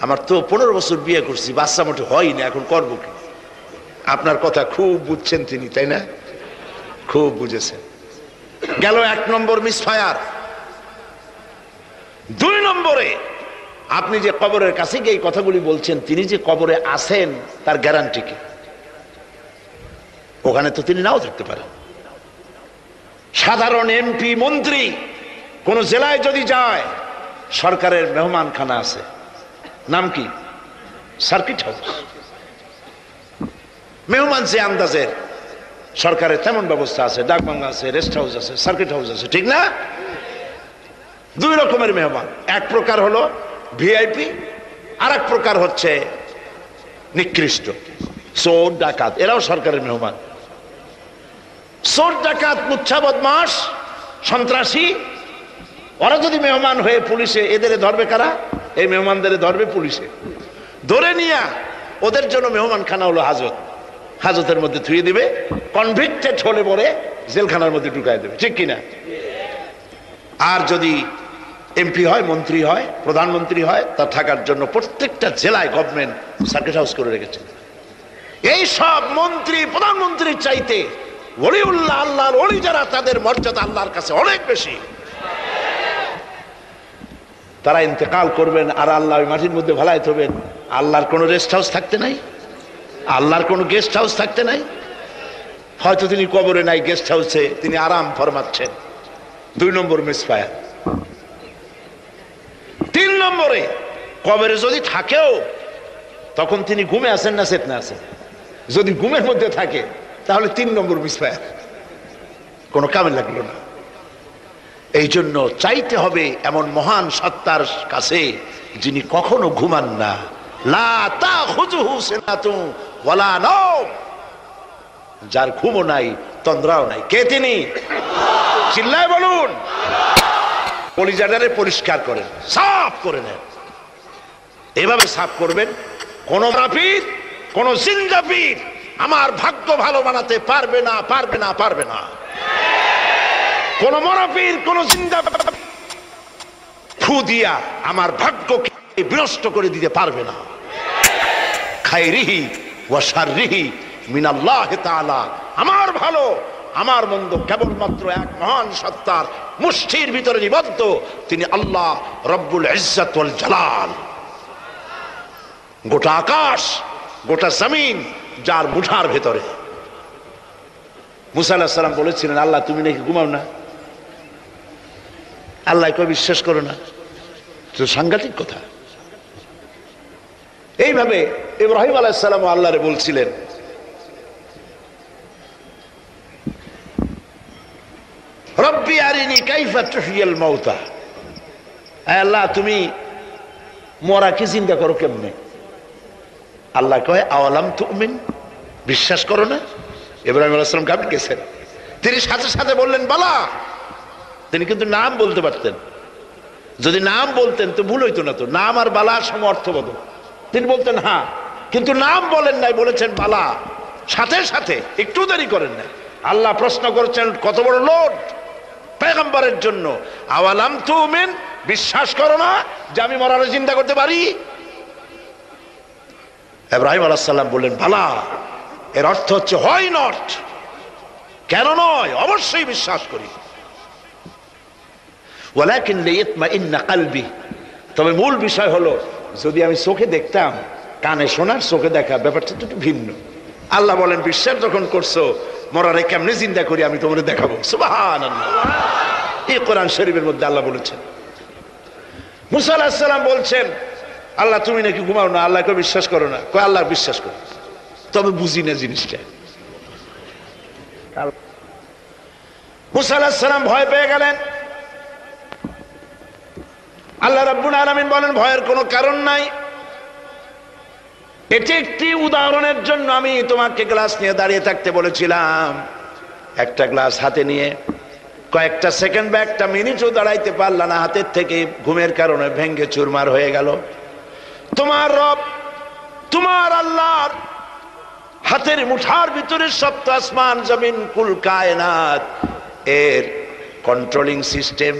আমার তো 15 বছর বিয়ে করছি, বাচ্চা মোটে হয়নি, এখন করবো কি? আপনার কথা খুব বুঝছেন তিনি, তাই না? খুব বুঝেছেন। গেল 1 নম্বর মিসফায়ার। 2 নম্বরে আপনি যে কবরের কাছে গিয়ে এই কথাগুলি বলছেন, তিনি যে কবরে আছেন তার গ্যারান্টি কি? ওখানে তো তিনি নাও থাকতে পারেন। সাধারণ এমপি মন্ত্রী কোন জেলায় যদি যায়, সরকারের মেহমানখানা আছে, নাম কি? Circuit house. মেহমান যে আন্দাজের, সরকারের তেমন ব্যবস্থা আছে, ডাকবাংলা আছে, রেস্ট হাউস আছে, সার্কিট হাউস আছে, ঠিক না? 2 রকমের মেহমান। এক প্রকার হলো ভিআইপি, আর এক প্রকার হচ্ছে নিকৃষ্ট, চোর ডাকাত, এরাও সরকারের মেহমান। চোর ডাকাত মুচ্ছা বদমাস সন্ত্রাসী, ওরা যদি মেহমান হয়ে পুলিশে, এদের ধরবে কারা? এই মেহমানদের ধরবে পুলিশে, ধরে নিয়ে ওদের জন্য মেহমান খানা হলো হাজত, হাজতের মধ্যে থুয়ে দিবে, কনভিক্টেড হলে পরে জেলখানার মধ্যে ঢুকাই দেবে, ঠিক কিনা? আর যদি এমপি হয়, মন্ত্রী হয়, প্রধানমন্ত্রী হয়, তার থাকার জন্য প্রত্যেকটা জেলায় গভর্নমেন্ট সার্কিট হাউস করে রেখেছে। এই সব মন্ত্রী প্রধানমন্ত্রীর চাইতে ওলিউল্লাহ, আল্লাহর ওলি যারা, তাদের মর্যাদা আল্লাহর কাছে অনেক বেশি। তারা ইন্তেকাল করবেন আর আল্লাহ ওই মাটির মধ্যে ভালাইতে হবেন। আল্লাহর কোনো রেস্ট হাউস থাকতে নাই, আল্লাহর কোনো গেস্ট হাউস থাকতে নাই। হয়তো তিনি কবরে নাই, গেস্ট হাউসে তিনি আরাম ফরমাচ্ছেন। 2 নম্বর মিসফায়ার। 3 নম্বরে কবরে যদি থাকেও, তখন তিনি ঘুমে আছেন না চেতনা আছেন? যদি ঘুমের মধ্যে থাকে তাহলে 3 নম্বর মিসফায়ার, কোনো কামে লাগলো না। এই জন্য চাইতে হবে এমন মহান সত্তার কাছে, যিনি কখনো ঘুমান না। লা তাখুযুহু সিনাতুন ওয়ালা নাওম, যার ঘুমও নাই, তন্দ্রাও নাই। কে তিনি? চিল্লায় বলুন। কলিজাটারে পরিষ্কার করেন, সাফ করে নেন। এভাবে সাফ করবেন, কোন মাফির, কোন জিন্দাপীর আমার ভাগ্য ভালো বানাতে পারবে না, পারবে না, পারবে না। কোন মরাপীর, কোন জিন্দা ফু দিয়া আমার ভাগ্যকে বিনষ্ট করে দিতে পারবে না। খায়রিহি ওয়া শাররিহি মিনাল্লাহি তাআলা, আমার ভালো আমার মন্দ কেবলমাত্র এক মহান সত্তার মুষ্টির ভিতরে নিবদ্ধ, তিনি আল্লাহ রব্বুল ইজ্জত ওয়াল জালাল। গোটা আকাশ, গোটা জমিন যার মুঠার ভেতরে। মুসা আলাইহিস সালাম বলেছিলেন, আল্লাহ তুমি নাকি ঘুমাও না? আল্লাহ কেউ বিশ্বাস করো না, তো সাংঘাতিক কথা। এইভাবে ইব্রাহিম আলাইহিস সালাম আল্লাহরে বলছিলেন, রব্বি আরিনি কাইফা তুহইয়াল মাউতা, আল্লাহ তুমি মরাকে জিন্দা করো কেমনে? আল্লাহ কয় আওয়ালাম তুমিন, বিশ্বাস করো না? ইব্রাহিম আলাইহিস সালাম কাঁপে গেছেন। তিনি সাথে সাথে বললেন বালা। তিনি কিন্তু নাম বলতে পারতেন, যদি নাম বলতেন তো ভুল হইতো না। তো নাম আর বালা সমর্থবোধ, তিনি বলতেন হ্যাঁ, কিন্তু নাম বলেন নাই, বলেছেন বালা। সাথে সাথে একটু দেরি করেন নাই। আল্লাহ প্রশ্ন করছেন, কত বড় লোড পয়গম্বরের জন্য, আওয়ালাম তুমিন, বিশ্বাস করো না যে আমি মরারে জিন্দা করতে পারি? ইব্রাহিম আলাইহিস সালাম বললেন বালা। এর অর্থ হচ্ছে হয় নট, কেন নয়, অবশ্যই বিশ্বাস করি। ওয়ালাকিন লিয়াতমাইন্না কলবি, তবে মূল বিষয় হলো যদি আমি চোখে দেখতাম, কানে শোনার চোখে দেখা ব্যাপারটা একটু ভিন্ন। আল্লাহ বলেন বিশ্বাস যখন করছো মরারে কেমনে জিন্দা করি আমি তোমাদের দেখাবো। সুবহানাল্লাহ, এই কোরআন শরীফের মধ্যে আল্লাহ বলেছেন। মুসা আলাইহিস সালাম বলছেন আল্লাহ তুমি নাকি ঘুমাও না, আল্লাহকে বিশ্বাস করো না। কয় আল্লাহ বিশ্বাস করো, তবে বুঝি না জিনিসটা। মুসা আলাইহিস সালাম ভয় পেয়ে গেলেন। আল্লাহ রাব্বুল আলামিন বলেন ভয়ের কোনো কারণ নাই। এটি একটি উদাহরণের জন্য আমি তোমাকে গ্লাস নিয়ে দাঁড়িয়ে থাকতে বলেছিলাম। একটা গ্লাস হাতে নিয়ে কয়েকটা সেকেন্ড বা একটা মিনিটও দাঁড়াইতে পারলা না, হাতের থেকে ঘুমের কারণে ভেঙ্গে চুরমার হয়ে গেল। তোমার রব তোমার আল্লাহর হাতের মুঠার ভিতরে সপ্ত আসমান জমিন কুল কায়নাত এর কন্ট্রোলিং সিস্টেম,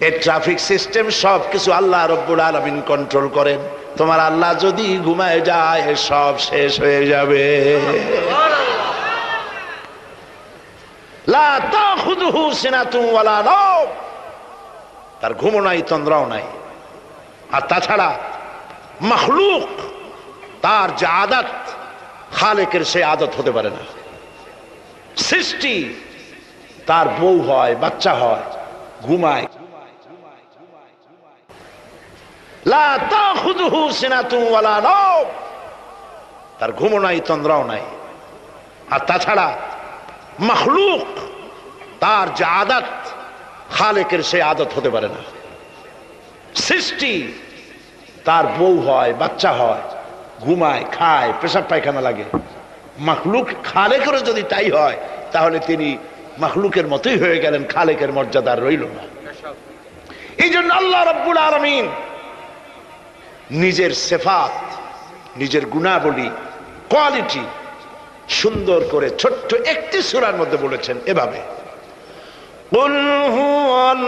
এর ট্রাফিক সিস্টেম সবকিছু আল্লাহ রব্বুল আলামিন কন্ট্রোল করেন। তোমার আল্লাহ যদি ঘুমায় যায় সব শেষ হয়ে যাবে। লা তাখুযুহু সিনাতুন ওয়ালা নাওম, তার ঘুমও নাই তন্দ্রাও নাই। আর তাছাড়া মাখলুক তার যে আদত খালেকের সে আদত হতে পারে না। সৃষ্টি তার বউ হয় বাচ্চা হয় ঘুমায়। লা তাখুযুহু সিনাতুন ওয়ালা নাওম, তার ঘুমও নাই তন্দ্রাও নাই। আর তাছাড়া মাখলুক তার যে আদত খালেকের সে আদত হতে পারে না। সৃষ্টি তার বউ হয় বাচ্চা হয় ঘুমায় খায় পেশাব পায়খানা লাগে। মাখলুক খালেকেরও যদি তাই হয় তাহলে তিনি মাখলুকের মতোই হয়ে গেলেন, খালেকের মর্যাদা রইল না। এই জন্য আল্লাহ রাব্বুল আলামিন নিজের সিফাত নিজের গুণাবলী কোয়ালিটি সুন্দর করে ছোট্ট একটি সূরার মধ্যে বলেছেন এভাবে, কুল হুয়াল্লাহু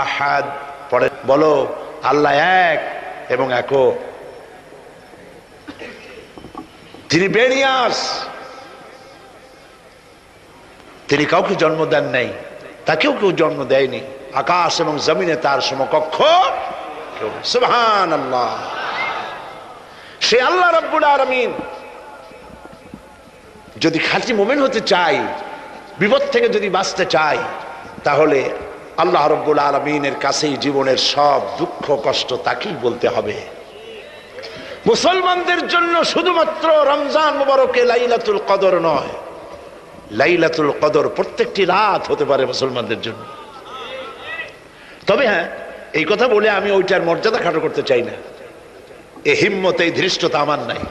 আহাদ। পরে বলো আল্লাহ এক এবং একক, তিনি বেনিয়াস, তিনি কাউকে জন্ম দেন নাই, তাকেও কেউ জন্ম দেয়নি। আকাশ এবং জমিনে তার সমকক্ষ কেউ নেই। সুবহানাল্লাহ। সে আল্লাহ রাব্বুল আলামিন যদি খাঁটি মুমিন হতে চাই, বিপদ থেকে যদি বাঁচতে চাই, তাহলে আল্লাহ রাব্বুল আলামিনের কাছেই জীবনের সব দুঃখ কষ্ট তাকেই বলতে হবে। মুসলমানদের জন্য শুধুমাত্র রমজান মুবারকে লাইলাতুল কদর নয়, লাইলাতুল কদর প্রত্যেকটি রাত হতে পারে মুসলমানদের জন্য। তবে হ্যাঁ, এই কথা বলে আমি ওইটার মর্যাদা খাটো করতে চাই না, এ হিম্মত এই ধৃষ্টতা আমার নাই।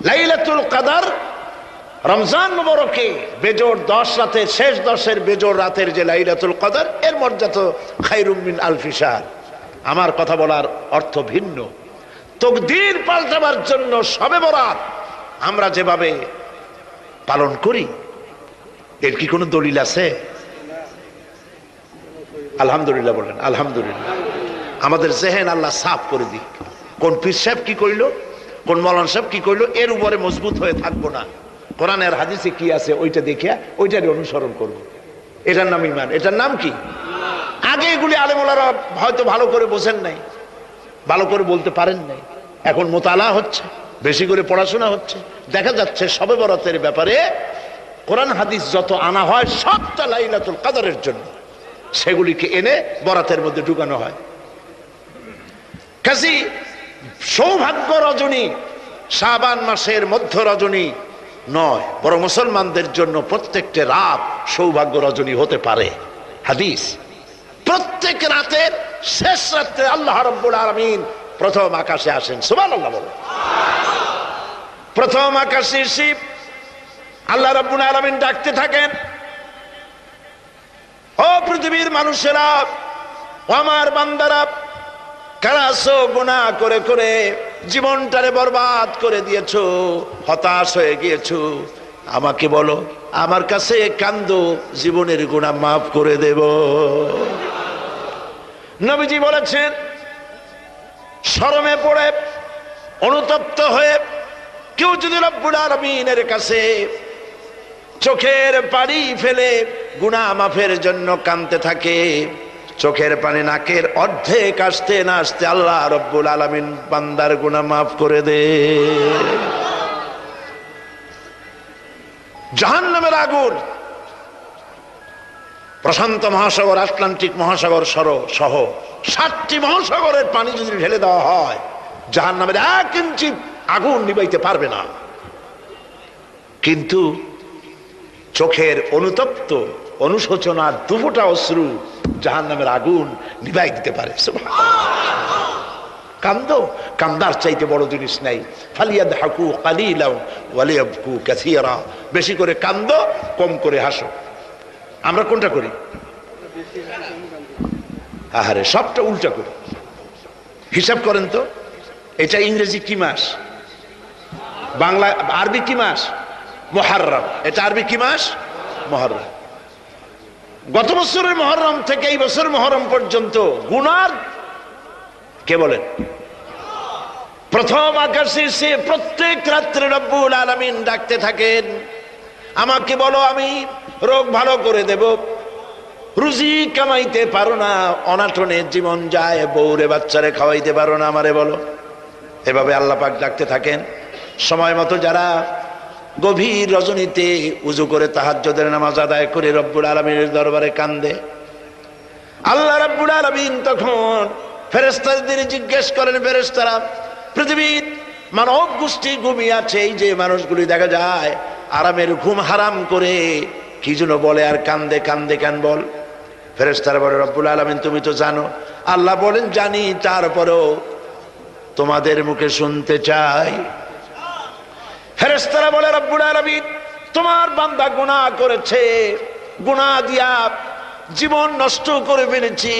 লাইলাতুল কদর রমজান মুবারকে বেজোড় 10 রাতের শেষ 10-এর বেজোড় রাতের যে লাইলাতুল কদর, এর মর্যাদা খায়রুম মিন আলফি শাহর। আমার কথা বলার অর্থ ভিন্ন। তকদীর পাল্টাবার জন্য শবে বরাত আমরা যেভাবে পালন করি, এর কি কোনো দলিল আছে? আলহামদুলিল্লাহ বলেন আলহামদুলিল্লাহ। আমাদের জেহেন আল্লাহ সাফ করে দিক। কোন পীর সাহেব কি কইলো, কোন মৌলানা সাহেব কি কইলো, এর উপরে মজবুত হয়ে থাকবো না। কোরআনের হাদিসে কি আছে ওইটা দেখে ওইটারই অনুসরণ করব। এটার নাম ঈমান। এটার নাম কি? আগে এগুলি আলেমুলারা হয়তো ভালো করে বোঝেন নাই, ভালো করে বলতে পারেন নাই। এখন মোতালা হচ্ছে, বেশি করে পড়াশোনা হচ্ছে, দেখা যাচ্ছে শবে বরাতের ব্যাপারে কোরআন হাদিস যত আনা হয় সবটা লাইলাতুল কদরের জন্য, সেগুলিকে এনে বরাতের মধ্যে ঢুকানো হয়। কাজী সৌভাগ্য রজনী শাবান মাসের মধ্য রজনী নয়, বরং মুসলমানদের জন্য প্রত্যেকটা রাত সৌভাগ্য রজনী হতে পারে। হাদিস, প্রত্যেক রাতের শেষ রাতে আল্লাহ রাব্বুল আলামিন প্রথম আকাশে আসেন। সুবহানাল্লাহ বলেন। প্রথম আকাশে এসে আল্লাহ রাব্বুল আলামিন ডাকতে থাকেন, ও পৃথিবীর মানুষেরা, ও আমার বান্দারা, কারা আছো গুনাহ করে করে জীবনটারে বরবাদ করে দিয়েছো, হতাশ হয়ে গিয়েছো, আমাকে বলো, আমার কাছে কান্দো, জীবনের গুনাহ মাফ করে দেব। নবীজি বলেছেন, শরমে পড়ে অনুতপ্ত হয়ে কেউ যদি রব্বুল আলামিনের কাছে চোখের পানি ফেলে গুনাহ মাফের জন্য কাঁদতে থাকে, চোখের পানি নাকের অর্ধেক আসতে না আসতে আল্লাহ রব্বুল আলামিন বান্দার গুনাহ মাফ করে দে। জাহান্নামের আগুন প্রশান্ত মহাসাগর, আটলান্টিক মহাসাগর সহ 7টি মহাসাগরের পানি যদি ঢেলে দেওয়া হয়, জাহান্নামের 1 ইঞ্চি আগুন নিবাইতে পারবে না। কিন্তু চোখের অনুতপ্ত অনুশোচনার 2 ফোঁটা অশ্রু জাহান্নামের আগুন নিভাই দিতে পারে। কান্দো, কান্দার চাইতে বড় জিনিস নাই। ফালিয়াদহাকু কালিলাও ওয়ালিয়াবকু কাসীরা, বেশি করে কান্দো, কম করে হাসো। আমরা কোনটা করি? আহারে, সবটা উল্টা করি। হিসাব করেন তো, এটা ইংরেজি কি মাস, বাংলা আরবি কি মাস? মুহররম। এটা আরবি কি মাস? মুহররম। গত বছরের মুহররম থেকে এই বছর মুহররম পর্যন্ত গুনার কে বলেন? প্রথম আকাশে সে প্রত্যেক রাত্রে রব্বুল আলামিন ডাকতে থাকেন, আমাকে বলো, আমি রোগ ভালো করে দেব। রুজি কামাইতে পারো না, অনাটনে জীবন যায়, বউরে বাচ্চারে খাওয়াইতে পারো না, আমারে বলো। এভাবে আল্লাহ পাক ডাকতে থাকেন। সময় মতো যারা গভীর রজনীতে উজু করে তাহাজ্জুদের নামাজ আদায় করে রব্বুল আলামিনের দরবারে কান্দে, আল্লাহ রব্বুল আলামিন তখন ফেরেশতাদের জিজ্ঞেস করেন, ফেরেশতারা, পৃথিবীর মানব গোষ্ঠী ঘুমিয়ে আছে, এই যে মানুষগুলি দেখা যায় আরামের ঘুম হারাম করে কি যেন বলে আর কান্দে, কান্দে কেন বল? ফেরেশতারা বলে, রব্বুল আলামিন তুমি তো জানো। আল্লাহ বলেন, জানি, তারপরেও তোমাদের মুখে শুনতে চাই। ফেরেশতারা বলে, রব্বুল আলামিন তোমার বান্দা গুনাহ করেছে, গুনাহ দিয়া জীবন নষ্ট করে ফেলেছি,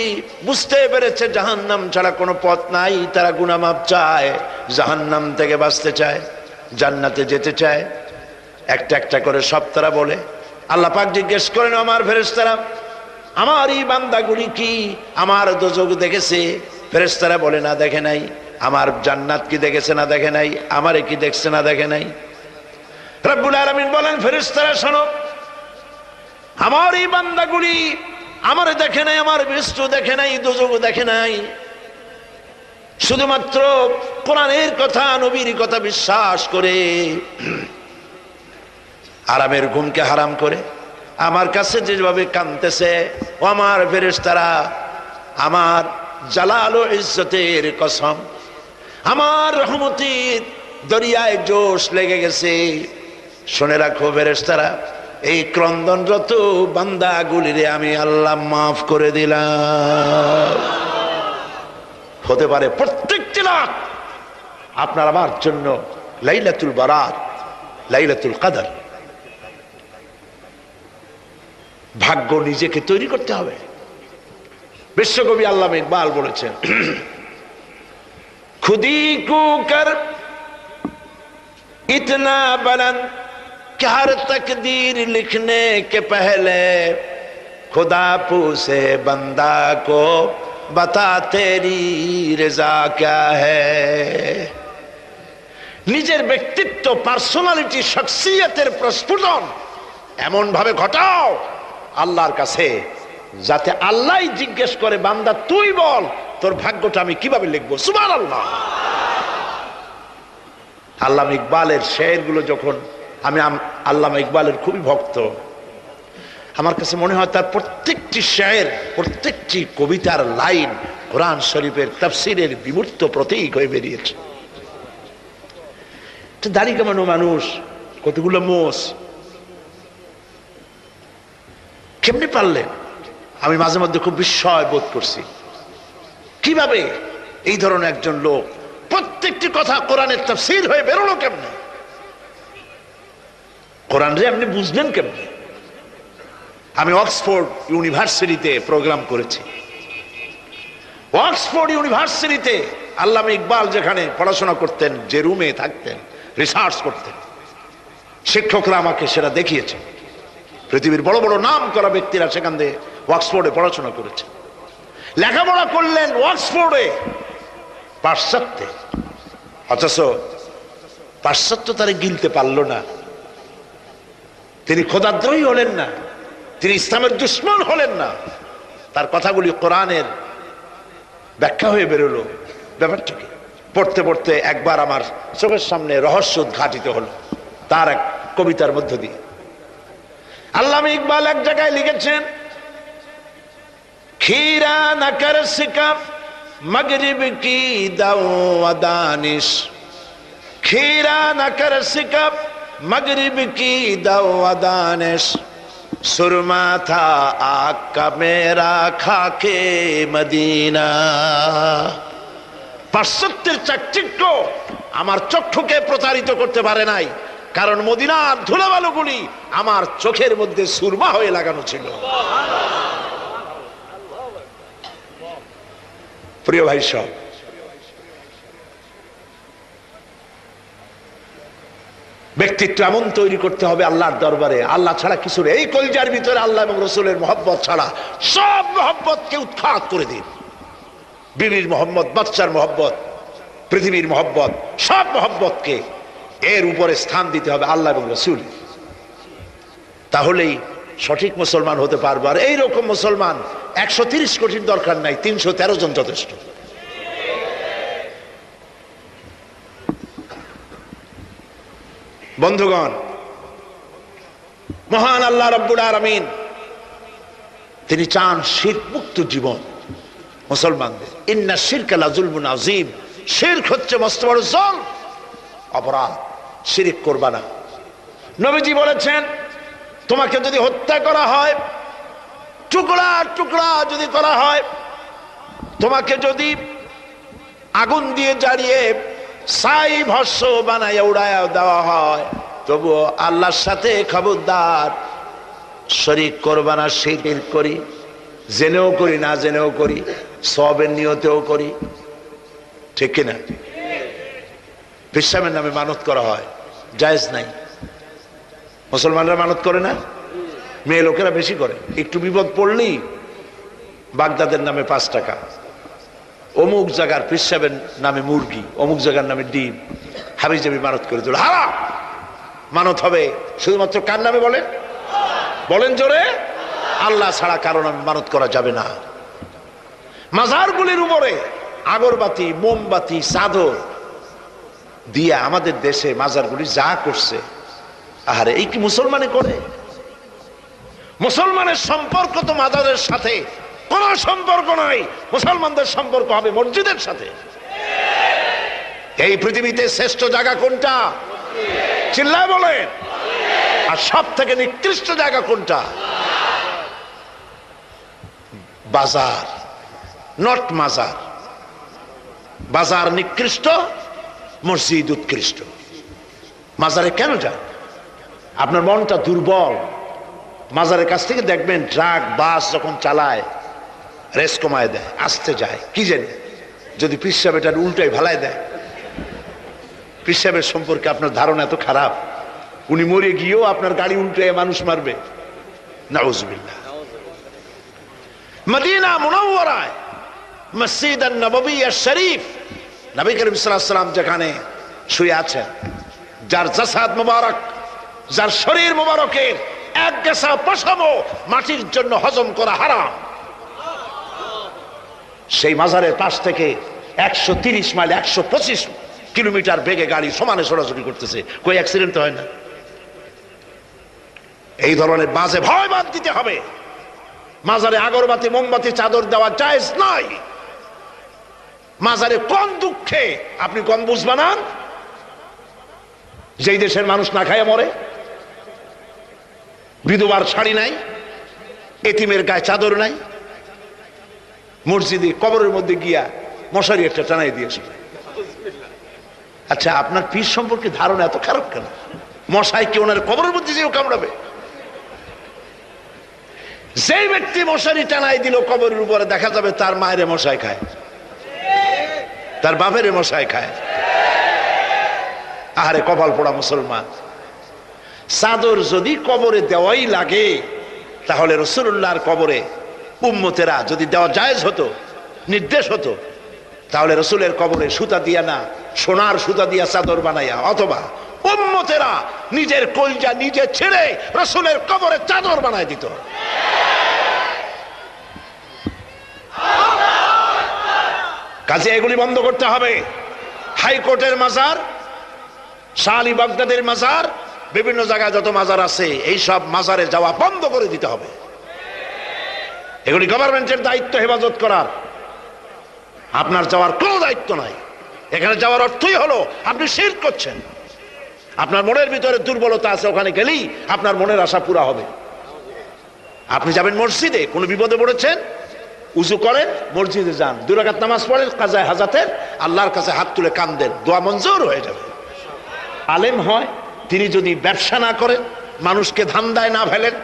বুঝতে পেরেছে জাহান্নাম ছাড়া কোনো পথ নাই, তারা গুনাহ মাপ চায়, জাহান্নাম থেকে বাঁচতে চায়, জান্নাতে যেতে চায়। একটা একটা করে সব তারা বলে। আল্লাহ পাক জিজ্ঞেস করেন, আমার ফেরেশতারা, আমার এই বান্দাগুলি কি আমার দোজখ দেখেছে? ফেরেশতারা বলে, না, দেখে নাই। আমার জান্নাত কি দেখেছে? না, দেখে নাই। আমারে কি দেখছে? না, দেখে নাই। রব্বুল আলামিন বলেন, ফেরেশতারা শোনো, আমার এই বান্দাগুলি আমারে দেখে নাই, আমার বেহেশত দেখে নাই, দোজখ দেখে নাই, শুধুমাত্র কোরআনের কথা, নবীর কথা বিশ্বাস করে আরামের ঘুমকে হারাম করে আমার কাছে যেভাবে কাঁদতেছে, ও আমার ফেরেশতারা, আমার জালাল ও ইজ্জতের কসম, আমার রহমতের দরিয়ায় জোশ লেগে গেছে। শুনে রাখো ফেরেশতারা, এই ক্রন্দনরত বান্দাগুলিরে আমি আল্লাহ মাফ করে দিলাম। হতে পারে প্রত্যেকটি রাত আপনার আমার জন্য লাইলাতুল বারাত, লাইলাতুল কদর। ভাগ্য নিজেকে তৈরি করতে হবে। বিশ্বকবি আল্লামা ইকবাল বলেছেন, খুদি কো কর ইতনা বুলন্দ कि हर तकदीर लिखने के पहले खुदा पूछे बंदा को बता तेरी रजा क्या है। নিজের ব্যক্তিত্ব, পার্সোনালিটি, শখসিয়তের প্রস্ফুটন এমন ভাবে ঘটাও আল্লাহর কাছে, যাতে আল্লাহই জিজ্ঞেস করে, বান্দা তুই বল তোর ভাগ্যটা আমি কিভাবে লিখবো। সুবহানাল্লাহ। আল্লামা ইকবালের শেরগুলো যখন, আমি আল্লামা ইকবালের খুবই ভক্ত, আমার কাছে মনে হয় তার প্রত্যেকটি শের, প্রত্যেকটি কবিতার লাইন কোরআন শরীফের তাফসীরের বিমূর্ত প্রতীক হয়ে বেরিয়েছে। দাড়ি কামানো মানুষ, কতগুলো মোষ, কেমনি পারলেন? আমি মাঝে মধ্যে খুব বিস্ময় বোধ করছি, কিভাবে এই ধরনের একজন লোক প্রত্যেকটি কথা কোরআনের তাফসীর হয়ে বেরোলো কেমনে? কোরআন রে আপনি বুঝলেন কেমনে? আমি অক্সফোর্ড ইউনিভার্সিটিতে প্রোগ্রাম করেছি। অক্সফোর্ড ইউনিভার্সিটিতে আল্লামা ইকবাল যেখানে পড়াশোনা করতেন, যে রুমে থাকতেন, রিসার্চ করতেন, শিক্ষকরা আমাকে সেটা দেখিয়েছে। পৃথিবীর বড় বড় নাম করা ব্যক্তিরা সেখান থেকে অক্সফোর্ডে পড়াশোনা করেছে, লেখাপড়া করলেন অক্সফোর্ডে, পাশ্চাত্যে। অথচ পাশ্চাত্য তারা গিলতে পারল না। তিনি খোদাদ্রোহী হলেন না, তিনি ইসলামের দুশমন হলেন না, তার কথাগুলি কোরআনের ব্যাখ্যা হয়ে বেরোলো ব্যাপারটাকে পড়তে পড়তে একবার আমার চোখের সামনে রহস্য উদ্ঘাটিত হলো তার এক কবিতার মধ্য দিয়ে। আল্লামা ইকবাল এক জায়গায় লিখেছেন, खीरा न कर सिकफ मगरिब की दाव दानिश, खीरा न कर सिकफ मगरिब की दाव दानिश, सुरमा था आग का मेरा खाके मदीना। পাশ্চাত্যের চাকচিক্য আমার চক্ষুকে প্রতারিত করতে পারে নাই, কারণ মদিনার ধুলাবালুগুলি আমার চোখের মধ্যে সুরমা হয়ে লাগানো ছিল। প্রিয় ভাই সব, ব্যক্তিত্ব এমন তৈরি করতে হবে আল্লাহর দরবারে, আল্লাহ ছাড়া কিছু নেই। এই কলিজার ভিতরে আল্লাহ এবং রসুলের মহব্বত ছাড়া সব মহব্বতকে উৎখাত করে দিন। বিবির মহব্বত, বাচ্চার মহব্বত, পৃথিবীর মহব্বত, সব মহব্বতকে এর উপরে স্থান দিতে হবে আল্লাহ এবং রসুল। তাহলেই সঠিক মুসলমান হতে পারবো। আর এইরকম মুসলমান 130 কোটির দরকার নাই, 313 জন যথেষ্ট। বন্ধুগণ, মহান আল্লাহ রাব্বুল আলামিন তিনি চান শিরক মুক্ত জীবন মুসলমানদের। ইন্না শিরকা লাযুলমুন আযীম, শিরক হচ্ছে মস্ত বড় জুলম, অপরাধ। শিরক করবা না। নবীজি বলেছেন, তোমাকে যদি হত্যা করা হয়, টুকরা টুকরা যদি করা হয়, তোমাকে যদি আগুন দিয়ে জ্বালিয়ে ছাই ভস্য বানাইয়া উড়াইয়া দেওয়া হয়, তবুও আল্লাহর সাথে খবরদার শরীক করবা না। শিরক করি, জেনেও করি না জেনেও করি, সওয়াবের নিয়তেও করি, ঠিক কিনা? বিশ্বামের নামে মানত করা হয়, জায়েজ নাই। মুসলমানরা মানত করে না, মেয়ে লোকেরা বেশি করে। একটু বিপদ পড়লেই বাগদাদের নামে 5 টাকা, অমুক জায়গার পিসাবের নামে মুরগি, অমুক জায়গার নামে ডিম, হাবিজাবি মানত করে তোলে। হারাম মানত হবে শুধুমাত্র কার নামে বলেন? বলেন জোরে। আল্লাহ ছাড়া কারো নামে মানত করা যাবে না। মাজারগুলির উপরে আগরবাতি, মোমবাতি, চাদর দিয়া আমাদের দেশে মাজারগুলি যা করছে, আহারে এই কি মুসলমানে করে? মুসলমানের সম্পর্ক তো মাজারের সাথে কোন সম্পর্ক নাই। মুসলমানদের সম্পর্ক হবে মসজিদের সাথে। এই পৃথিবীতে শ্রেষ্ঠ জায়গা কোনটা? চিল্লায় বলেন। আর সব থেকে নিকৃষ্ট জায়গা কোনটা? বাজার, নট মাজার। বাজার নিকৃষ্ট, মসজিদ উৎকৃষ্ট। মাজারে কেন যায়? আপনার মনটা দুর্বল। মাজারের কাছ থেকে দেখবেন ট্রাক বাস যখন চালায় রেস কমায় দেয়, আসতে যায়, কি জানি যদি পীর সাহেব এটার উল্টাই ভালাই দেয়। পীর সাহেবের সম্পর্কে আপনার ধারণা এত খারাপ, উনি মরে গিয়েও আপনার গাড়ি উল্টায় মানুষ মারবে। নাউজুবিল্লাহ। মদিনা মুনাওয়ারায় মসজিদ নববী শরীফ, নবী করিম সাল্লাল্লাহু আলাইহি ওয়াসাল্লাম যেখানে শুয়ে আছেন, যার জাসাদ মুবারক, যার শরীর মুবারকের এক গেসা পশমও মাটির জন্য হজম করা হারাম, সেই মাজারের পাশ থেকে 130 মাইল 125 কিলোমিটার বেগে গাড়ি সমানে ছোটাছুটি করতেছে, কই অ্যাক্সিডেন্ট হয় না? এই ধরনের বাজে ভয় বাদ দিতে হবে। মাজারে আগরবাতি, মোমবাতি, চাদর দেওয়া জায়েজ নাই। মাজারে কোন দুঃখে আপনি কম বুঝ বানান? যেই দেশের মানুষ না খায় মরে, বিধবার শাড়ি নাই, এতিমের গায়ে চাদর নাই, মসজিদে কবরের মধ্যে গিয়া মশারি একটা টানাই দিয়েছে। আচ্ছা, আপনার পীর সম্পর্কে ধারণা এত খারাপ কেন? মশাই কি ওনার কবরের মধ্যে যেও কামড়াবে? যেই ব্যক্তি মশারি টানাই দিল কবরের উপরে, দেখা যাবে তার মায়ের মশাই খায়, তার বাপের মশাই খায়। আহারে কপাল পোড়া মুসলমান। চাদর যদি কবরে দেওয়াই লাগে, তাহলে রাসূলুল্লাহর কবরে উম্মতেরা যদি দেওয়া জায়েজ হতো, নির্দেশ হতো, তাহলে রাসূলের কবরে সুতা দিয়া না, সোনার সুতা দিয়া চাদর বানাইয়া, অথবা উম্মতেরা নিজের কলজা নিজে ছেড়ে রাসূলের কবরে চাদর বানায় দিত। কাজে এগুলি বন্ধ করতে হবে। হাইকোর্টের মাজার, শাহ আলী বাগদাদের মাজার, বিভিন্ন জায়গায় যত মাজার আছে এই সব মাজারে যাওয়া বন্ধ করে দিতে হবে। এগুলি গভর্নমেন্টের দায়িত্ব হেফাজত করার, আপনার যাওয়ার কোনো দায়িত্ব নাই। এখানে যাওয়ার অর্থই হলো আপনি শিরক করছেন। আপনার মনের ভিতরে দুর্বলতা আছে, ওখানে গেলেই আপনার মনের আশা পুরা হবে। আপনি যাবেন মসজিদে, কোনো বিপদে পড়েছেন, উজু করেন, মসজিদে যান, 2 রাকাত নামাজ পড়েন, কাজায়ে হাজাতের আল্লাহর কাছে হাত তুলে কান্দেন, দোয়া মঞ্জুর হয়ে যাবে। আলেম হয় তিনি যদি ব্যবসা না করেন, মানুষকে ধান্দায় না ফেলেন,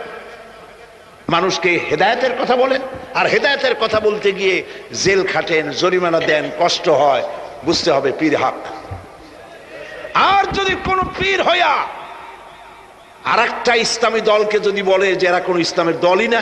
মানুষকে হেদায়েতের কথা বলেন, আর হেদায়েতের কথা বলতে গিয়ে জেল খাটেন, জরিমানা দেন, কষ্ট হয়, বুঝতে হবে পীর হক। আর যদি কোন পীর হইয়া আর একটা ইসলামী দলকে যদি বলে যে এরা কোন ইসলামের দলই না,